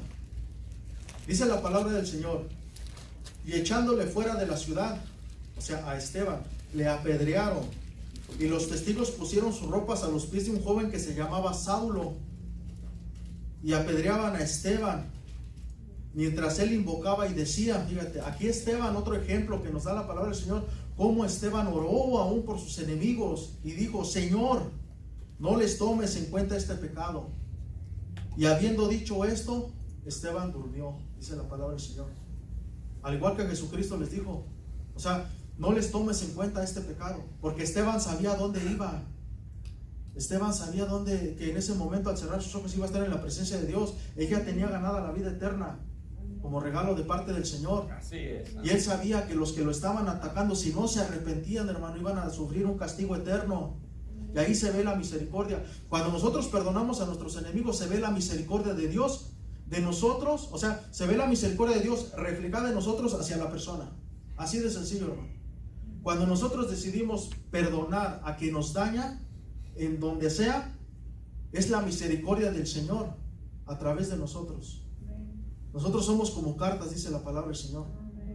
Dice la palabra del Señor: y echándole fuera de la ciudad, o sea, a Esteban, le apedrearon, y los testigos pusieron sus ropas a los pies de un joven que se llamaba Saulo, y apedreaban a Esteban, mientras él invocaba y decía, fíjate, aquí Esteban, otro ejemplo que nos da la palabra del Señor, cómo Esteban oró aún por sus enemigos, y dijo: Señor, no les tomes en cuenta este pecado. Y habiendo dicho esto, Esteban durmió, dice la palabra del Señor. Al igual que Jesucristo les dijo, o sea, no les tomes en cuenta este pecado, porque Esteban sabía dónde iba. Esteban sabía dónde, que en ese momento al cerrar sus ojos iba a estar en la presencia de Dios. Ella tenía ganada la vida eterna como regalo de parte del Señor. Así es. Y él sabía que los que lo estaban atacando, si no se arrepentían, hermano, iban a sufrir un castigo eterno. Y ahí se ve la misericordia. Cuando nosotros perdonamos a nuestros enemigos, se ve la misericordia de Dios de nosotros, o sea, se ve la misericordia de Dios reflejada en nosotros hacia la persona. Así de sencillo, hermano. Cuando nosotros decidimos perdonar a quien nos daña, en donde sea, es la misericordia del Señor a través de nosotros. Nosotros somos como cartas, dice la palabra del Señor,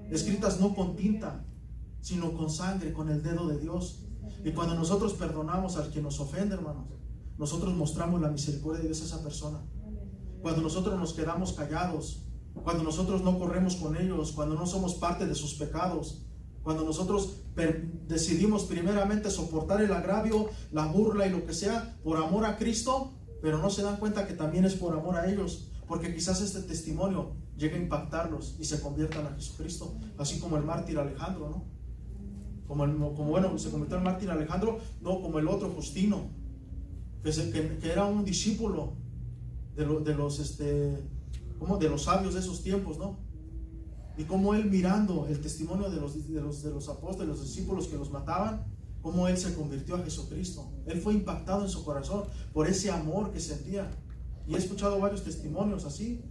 escritas no con tinta, sino con sangre, con el dedo de Dios. Y cuando nosotros perdonamos al que nos ofende, hermanos, nosotros mostramos la misericordia de Dios a esa persona. Cuando nosotros nos quedamos callados, cuando nosotros no corremos con ellos, cuando no somos parte de sus pecados, cuando nosotros decidimos primeramente soportar el agravio, la burla y lo que sea por amor a Cristo, pero no se dan cuenta que también es por amor a ellos, porque quizás este testimonio llegue a impactarlos y se conviertan a Jesucristo, así como el mártir Alejandro, ¿no? Como se convirtió en mártir Alejandro, no como el otro Justino, que era un discípulo de los sabios de esos tiempos, ¿no? Y como él, mirando el testimonio de los apóstoles, los discípulos que los mataban, como él se convirtió a Jesucristo. Él fue impactado en su corazón por ese amor que sentía. Y he escuchado varios testimonios así.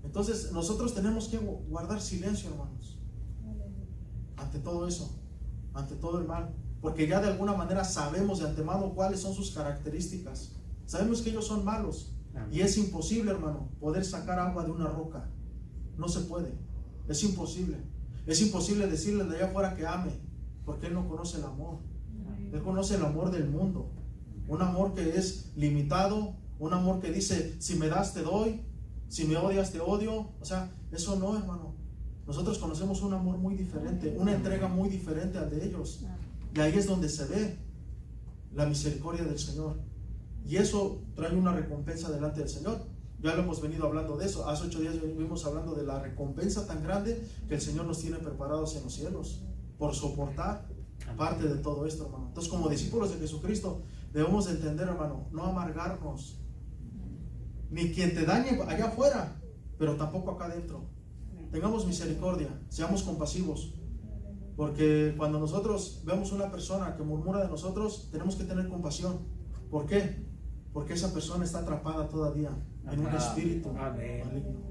Entonces nosotros tenemos que guardar silencio, hermanos, ante todo eso, ante todo el mal, porque ya de alguna manera sabemos de antemano cuáles son sus características. Sabemos que ellos son malos. Y es imposible, hermano, poder sacar agua de una roca. No se puede. Es imposible. Es imposible decirle de allá afuera que ame, porque él no conoce el amor. Él conoce el amor del mundo. Un amor que es limitado, un amor que dice, si me das te doy, si me odias te odio. O sea, eso no, hermano. Nosotros conocemos un amor muy diferente, una entrega muy diferente al de ellos. Y ahí es donde se ve la misericordia del Señor. Y eso trae una recompensa delante del Señor. Ya lo hemos venido hablando de eso. Hace 8 días vivimos hablando de la recompensa tan grande que el Señor nos tiene preparados en los cielos por soportar parte de todo esto, hermano. Entonces, como discípulos de Jesucristo, debemos de entender, hermano, no amargarnos, ni quien te dañe allá afuera, pero tampoco acá adentro. Tengamos misericordia, seamos compasivos, porque cuando nosotros vemos una persona que murmura de nosotros, tenemos que tener compasión. ¿Por qué? Porque esa persona está atrapada todavía en un espíritu maligno.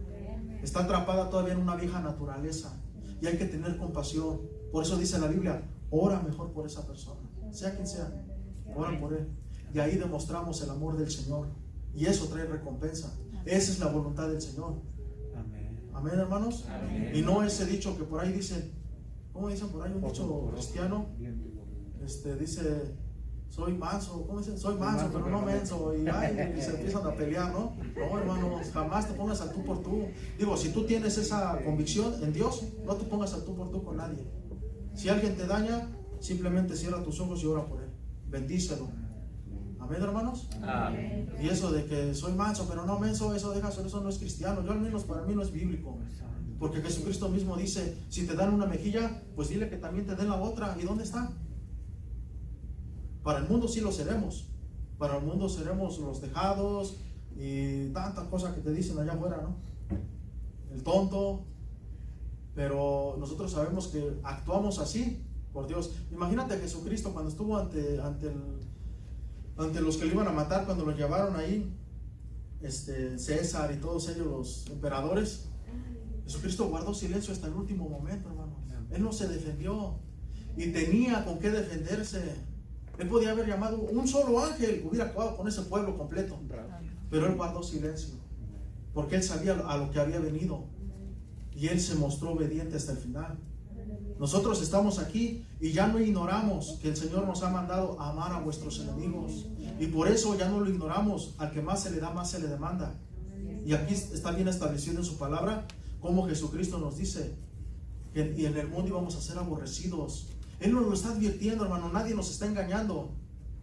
Está atrapada todavía en una vieja naturaleza. Y hay que tener compasión. Por eso dice la Biblia, ora mejor por esa persona. Sea quien sea, ora por él. Y ahí demostramos el amor del Señor. Y eso trae recompensa. Esa es la voluntad del Señor. Amén, hermanos. Amén. Y no ese dicho que por ahí dicen, ¿cómo dicen por ahí un dicho cristiano? Dice... soy manso, ¿cómo dicen? Soy manso, pero no menso. Y se empiezan a pelear, ¿no? No, hermano, jamás te pongas al tú por tú. Digo, si tú tienes esa convicción en Dios, no te pongas al tú por tú con nadie. Si alguien te daña, simplemente cierra tus ojos y ora por él. Bendícelo. Amén, hermanos. Amén. Y eso de que soy manso, pero no menso, eso no es cristiano. Yo al menos para mí no es bíblico. Porque Jesucristo mismo dice, si te dan una mejilla, pues dile que también te den la otra. ¿Y dónde está? Para el mundo sí lo seremos. Para el mundo seremos los dejados y tantas cosas que te dicen allá afuera, ¿no? El tonto. Pero nosotros sabemos que actuamos así por Dios. Imagínate a Jesucristo cuando estuvo ante los que le iban a matar, cuando lo llevaron ahí, César y todos ellos, los emperadores. Jesucristo guardó silencio hasta el último momento, hermanos. Él no se defendió. y tenía con qué defenderse. Él podía haber llamado un solo ángel, hubiera acabado con ese pueblo completo, pero él guardó silencio, porque él sabía a lo que había venido, y él se mostró obediente hasta el final. Nosotros estamos aquí y ya no ignoramos que el Señor nos ha mandado a amar a vuestros enemigos, y por eso ya no lo ignoramos. Al que más se le da, más se le demanda. Y aquí está bien establecido en su palabra como Jesucristo nos dice que y en el mundo íbamos a ser aborrecidos. Él nos lo está advirtiendo, hermano. Nadie nos está engañando.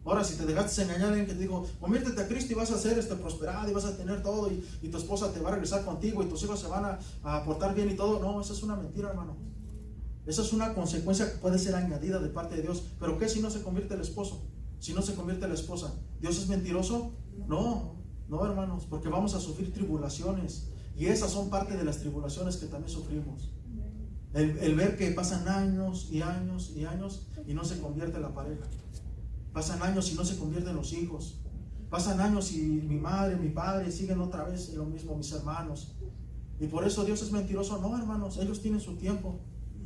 Ahora, si te dejaste engañar, alguien que te dijo, conviértete a Cristo y vas a ser prosperado y vas a tener todo, y tu esposa te va a regresar contigo y tus hijos se van a portar bien y todo. No, esa es una mentira, hermano. Esa es una consecuencia que puede ser añadida de parte de Dios. ¿Pero qué si no se convierte el esposo? Si no se convierte la esposa, ¿Dios es mentiroso? No, no, hermanos, porque vamos a sufrir tribulaciones, y esas son parte de las tribulaciones que también sufrimos. El ver que pasan años y años y años y no se convierte la pareja. Pasan años y no se convierten los hijos. Pasan años y mi madre, mi padre siguen otra vez en lo mismo, mis hermanos. Y por eso Dios es mentiroso. No, hermanos, ellos tienen su tiempo,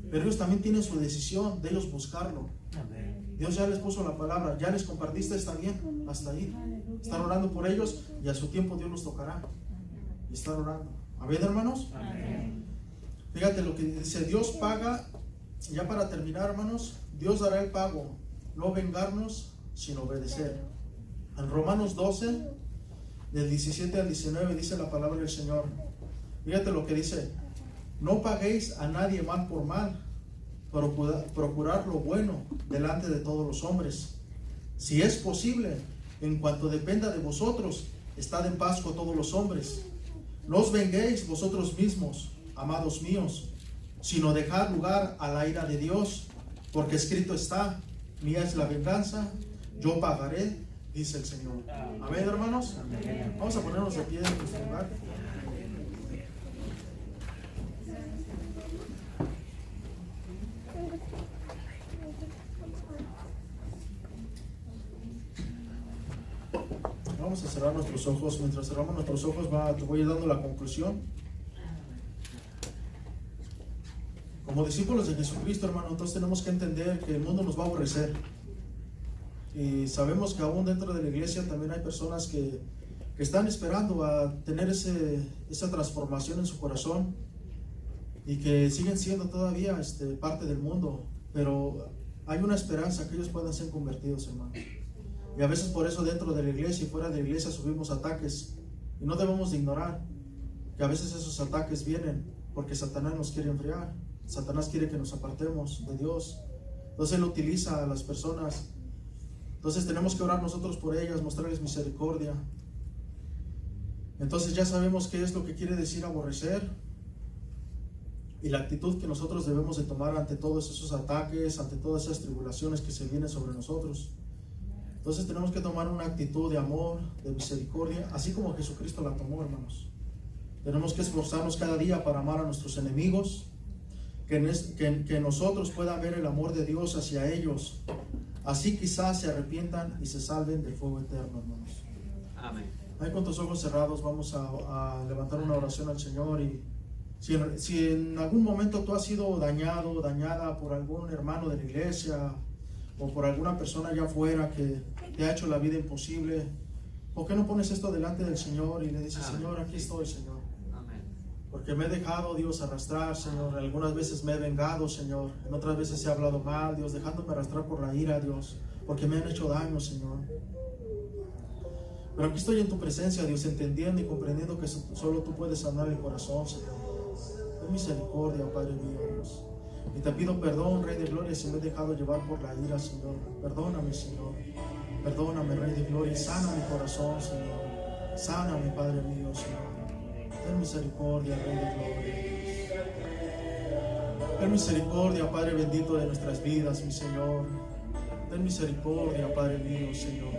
pero ellos también tienen su decisión de ellos buscarlo. Amén. Dios ya les puso la palabra, ya les compartiste, está bien, hasta ahí. Están orando por ellos y a su tiempo Dios los tocará. Y están orando. ¿Amén, hermanos? Amén. Fíjate lo que dice, Dios paga. Ya para terminar, hermanos, Dios dará el pago, no vengarnos, sino obedecer. En Romanos 12, del 17 al 19, dice la palabra del Señor. Fíjate lo que dice: no paguéis a nadie mal por mal, pero procurar lo bueno delante de todos los hombres. Si es posible, en cuanto dependa de vosotros, estad en paz con todos los hombres. No os venguéis vosotros mismos, amados míos, sino dejad lugar a la ira de Dios, porque escrito está: mía es la venganza, yo pagaré, dice el Señor. Amén, hermanos. Amén. Vamos a ponernos de pie en nuestro lugar. Vamos a cerrar nuestros ojos. Mientras cerramos nuestros ojos, te voy dando la conclusión. Como discípulos de Jesucristo, hermano, entonces tenemos que entender que el mundo nos va a aborrecer. Y sabemos que aún dentro de la iglesia también hay personas que están esperando a tener esa transformación en su corazón, y que siguen siendo todavía parte del mundo. Pero hay una esperanza que ellos puedan ser convertidos, hermano. Y a veces por eso dentro de la iglesia y fuera de la iglesia sufrimos ataques. Y no debemos de ignorar que a veces esos ataques vienen porque Satanás nos quiere enfriar. Satanás quiere que nos apartemos de Dios. Entonces Él utiliza a las personas. Entonces tenemos que orar nosotros por ellas, mostrarles misericordia. Entonces ya sabemos qué es lo que quiere decir aborrecer, y la actitud que nosotros debemos de tomar ante todos esos ataques, ante todas esas tribulaciones que se vienen sobre nosotros. Entonces tenemos que tomar una actitud de amor, de misericordia, así como Jesucristo la tomó, hermanos. Tenemos que esforzarnos cada día para amar a nuestros enemigos, que nosotros puedan ver el amor de Dios hacia ellos. Así quizás se arrepientan y se salven del fuego eterno, hermanos. Amén. Ahí con tus ojos cerrados vamos a levantar una oración al Señor. Y si en algún momento tú has sido dañado, dañada por algún hermano de la iglesia, o por alguna persona allá afuera que te ha hecho la vida imposible, ¿por qué no pones esto delante del Señor y le dices: amén, Señor, aquí estoy, Señor? Amén. Porque me he dejado, Dios, arrastrar, Señor. Algunas veces me he vengado, Señor. En otras veces he hablado mal, Dios, dejándome arrastrar por la ira, Dios, porque me han hecho daño, Señor. Pero aquí estoy en tu presencia, Dios, entendiendo y comprendiendo que solo tú puedes sanar el corazón, Señor. Ten misericordia, Padre mío, Dios. Y te pido perdón, Rey de Gloria, si me he dejado llevar por la ira, Señor. Perdóname, Señor. Perdóname, Rey de Gloria, y sana mi corazón, Señor. Sana mi Padre mío, Señor. Ten misericordia, Rey de Gloria. Ten misericordia, Padre bendito de nuestras vidas, mi Señor. Ten misericordia, Padre mío, Señor.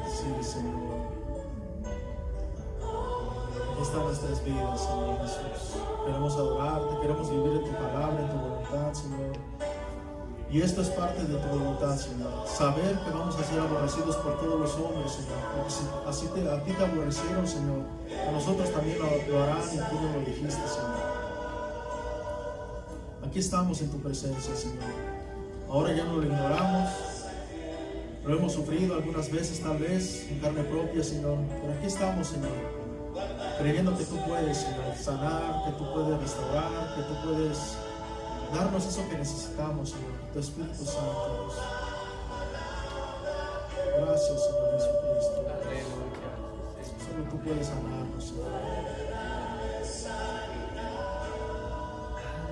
Sí, Señor. Aquí están nuestras vidas, Señor Jesús. Queremos adorarte, queremos vivir en tu palabra, en tu voluntad, Señor. Y esto es parte de tu voluntad, Señor. Saber que vamos a ser aborrecidos por todos los hombres, Señor. Porque si así a ti te aborrecieron, Señor, a nosotros también lo harán, y tú nos lo dijiste, Señor. aquí estamos en tu presencia, Señor. Ahora ya no lo ignoramos, lo hemos sufrido algunas veces, tal vez en carne propia, Señor, pero aquí estamos, Señor, creyendo que tú puedes, Señor, sanar, que tú puedes restaurar, que tú puedes darnos eso que necesitamos, Señor, tu Espíritu Santo, Dios. Gracias, Señor Jesucristo. Solo tú puedes sanarnos, Señor.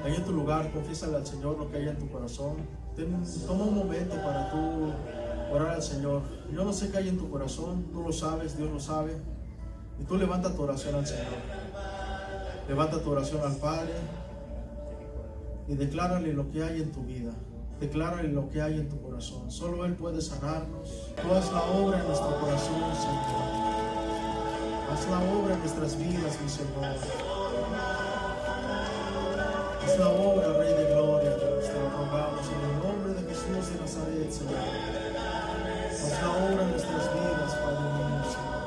Ahí en tu lugar, confiésale al Señor lo que hay en tu corazón. Toma un momento para tú orar al Señor. Yo no sé qué hay en tu corazón, tú lo sabes, Dios lo sabe. Y tú levanta tu oración al Señor. Levanta tu oración al Padre y declárale lo que hay en tu vida. Declárale lo que hay en tu corazón. Solo Él puede sanarnos. Tú haz la obra en nuestro corazón, Señor. Haz la obra en nuestras vidas, mi Señor. Haz la obra, Rey de Gloria, Dios. Te lo rogamos en el nombre de Jesús de Nazaret, Señor. Haz la obra en nuestras vidas, Padre mío, Señor.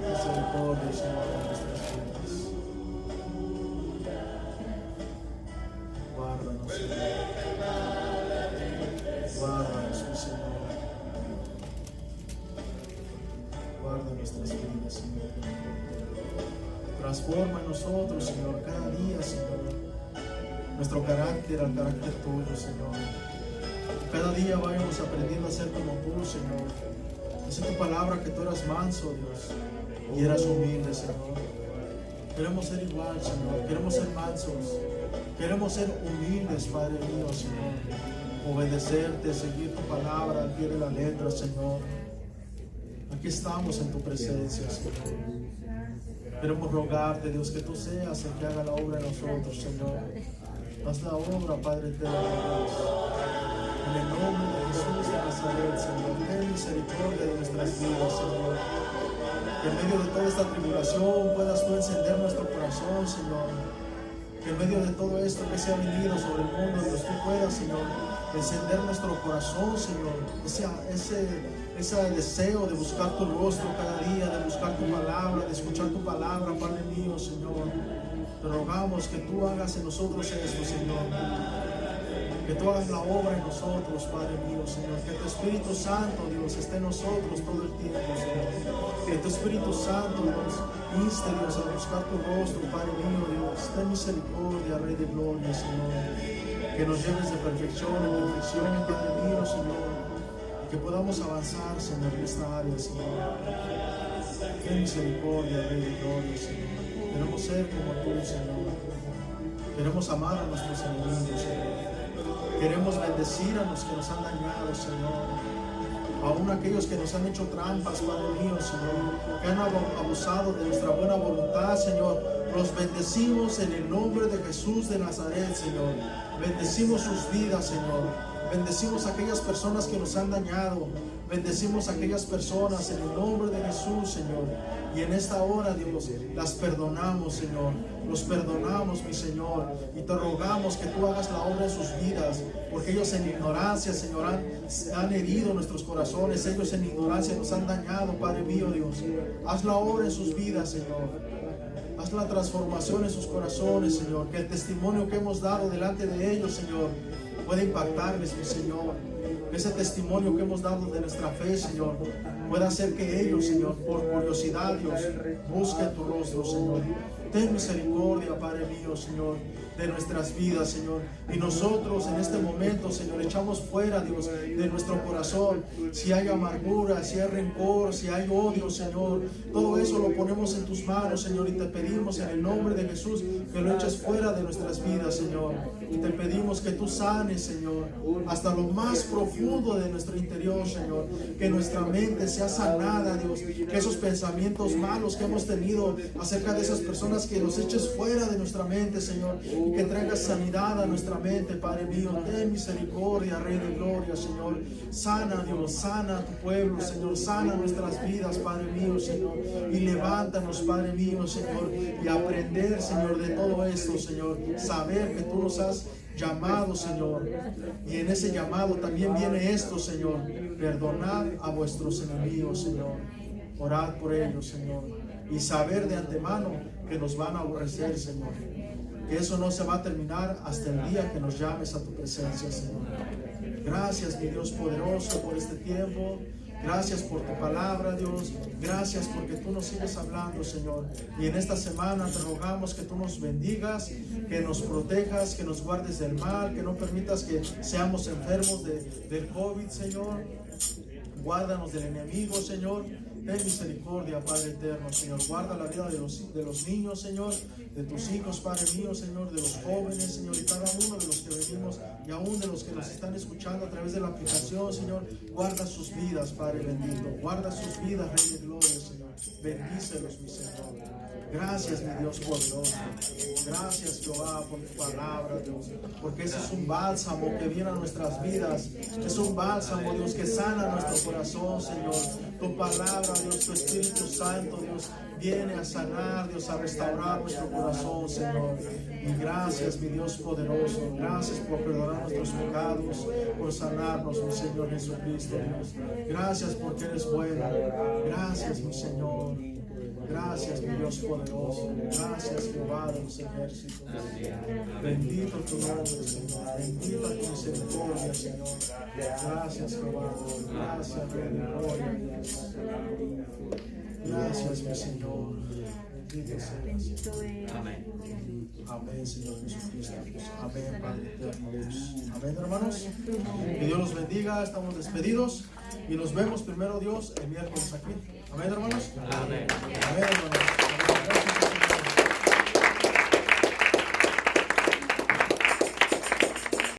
Misericordia, Señor, en nuestras vidas. Guárdanos, Señor. Guárdanos, mi Señor. Guarda nuestras vidas, Señor. Transforma en nosotros, Señor, cada día, Señor, nuestro carácter al carácter tuyo, Señor. Cada día vayamos aprendiendo a ser como tú, Señor. Dice tu palabra que tú eras manso, Dios, y eras humilde, Señor. Queremos ser igual, Señor. Queremos ser mansos. Queremos ser humildes, Padre mío, Señor. Obedecerte, seguir tu palabra al pie de la letra, Señor. Aquí estamos en tu presencia, Señor. Queremos rogarte, Dios, que tú seas el que haga la obra en nosotros, Señor. Haz la obra, Padre eterno, Dios. En el nombre de Jesús de Nazaret, Señor, ten misericordia de nuestras vidas, Señor. Que en medio de toda esta tribulación puedas tú encender nuestro corazón, Señor. Que en medio de todo esto que se ha venido sobre el mundo, Dios, tú puedas, Señor, encender nuestro corazón, Señor. Ese deseo de buscar tu rostro cada día, de buscar tu palabra, de escuchar tu palabra, Padre mío, Señor. Te rogamos que tú hagas en nosotros esto, Señor. Que tú hagas la obra en nosotros, Padre mío, Señor. Que tu Espíritu Santo, Dios, esté en nosotros todo el tiempo, Señor. Que tu Espíritu Santo nos inste, Dios, a buscar tu rostro, Padre mío, Dios. Ten misericordia, Rey de Gloria, Señor. Que nos lleves de perfección en perfección, Padre mío, Señor. Que podamos avanzar, Señor, en esta área, Señor. Ten misericordia, Rey de Gloria, Señor. Queremos ser como tú, Señor. Queremos amar a nuestros enemigos, Señor. Queremos bendecir a los que nos han dañado, Señor. Aún aquellos que nos han hecho trampas, Padre mío, Señor. Que han abusado de nuestra buena voluntad, Señor. Los bendecimos en el nombre de Jesús de Nazaret, Señor. Bendecimos sus vidas, Señor. Bendecimos a aquellas personas que nos han dañado. Bendecimos a aquellas personas en el nombre de Jesús, Señor. Y en esta hora, Dios, las perdonamos, Señor. Los perdonamos, mi Señor. Y te rogamos que tú hagas la obra en sus vidas. Porque ellos en ignorancia, Señor, han herido nuestros corazones. Ellos en ignorancia nos han dañado, Padre mío, Dios. Haz la obra en sus vidas, Señor. Haz la transformación en sus corazones, Señor. Que el testimonio que hemos dado delante de ellos, Señor, puede impactarles, mi Señor. Ese testimonio que hemos dado de nuestra fe, Señor, puede hacer que ellos, Señor, por curiosidad, Dios, busquen tu rostro, Señor. Ten misericordia, Padre mío, Señor, de nuestras vidas, Señor. Y nosotros en este momento, Señor, echamos fuera, Dios, de nuestro corazón. Si hay amargura, si hay rencor, si hay odio, Señor, todo eso lo ponemos en tus manos, Señor. Y te pedimos en el nombre de Jesús que lo eches fuera de nuestras vidas, Señor. Y te pedimos que tú sanes, Señor, hasta lo más profundo de nuestro interior, Señor. Que nuestra mente sea sanada, Dios. Que esos pensamientos malos que hemos tenido acerca de esas personas, que los eches fuera de nuestra mente, Señor, y que traigas sanidad a nuestra mente, Padre mío. Ten misericordia, Rey de Gloria, Señor. Sana, Dios, sana a tu pueblo, Señor. Sana nuestras vidas, Padre mío, Señor. Y levántanos, Padre mío, Señor, y aprender, Señor, de todo esto, Señor. Saber que tú nos has llamado, Señor. Y en ese llamado también viene esto, Señor. Perdonad a vuestros enemigos, Señor. Orad por ellos, Señor. Y saber de antemano que nos van a aborrecer, Señor. Que eso no se va a terminar hasta el día que nos llames a tu presencia, Señor. Gracias, mi Dios poderoso, por este tiempo. Gracias por tu palabra, Dios. Gracias porque tú nos sigues hablando, Señor. Y en esta semana te rogamos que tú nos bendigas, que nos protejas, que nos guardes del mal, que no permitas que seamos enfermos del COVID, Señor. Guárdanos del enemigo, Señor. Ten misericordia, Padre eterno, Señor. Guarda la vida de los niños, Señor, de tus hijos, Padre mío, Señor, de los jóvenes, Señor, y cada uno de los que venimos y aún de los que nos están escuchando a través de la aplicación, Señor. Guarda sus vidas, Padre bendito. Guarda sus vidas, Rey de Gloria, Señor. Bendícelos, mi Señor. Gracias, mi Dios poderoso. Gracias, Jehová, por tu palabra, Dios. Porque ese es un bálsamo que viene a nuestras vidas. Es un bálsamo, Dios, que sana nuestro corazón, Señor. Tu palabra, Dios, tu Espíritu Santo, Dios, viene a sanar, Dios, a restaurar nuestro corazón, Señor. Y gracias, mi Dios poderoso. Gracias por perdonar nuestros pecados, por sanarnos, mi Señor Jesucristo, Dios. Gracias porque eres bueno. Gracias, mi Señor. Gracias, mi Dios poderoso. Gracias, Jehová de los ejércitos. Bendito tu nombre, Señor. Bendita tu misericordia, Señor. Gracias, Jehová. Gracias, Rey de Gloria. Gracias, mi Señor. Bendito seas. Amén. Amén, Señor Jesucristo. Amén, Padre eterno Dios. Amén, hermanos. Que Dios los bendiga. Estamos despedidos y nos vemos primero, Dios, el miércoles aquí. Amén, hermanos. Amén. Amén, hermanos. Amén. Gracias,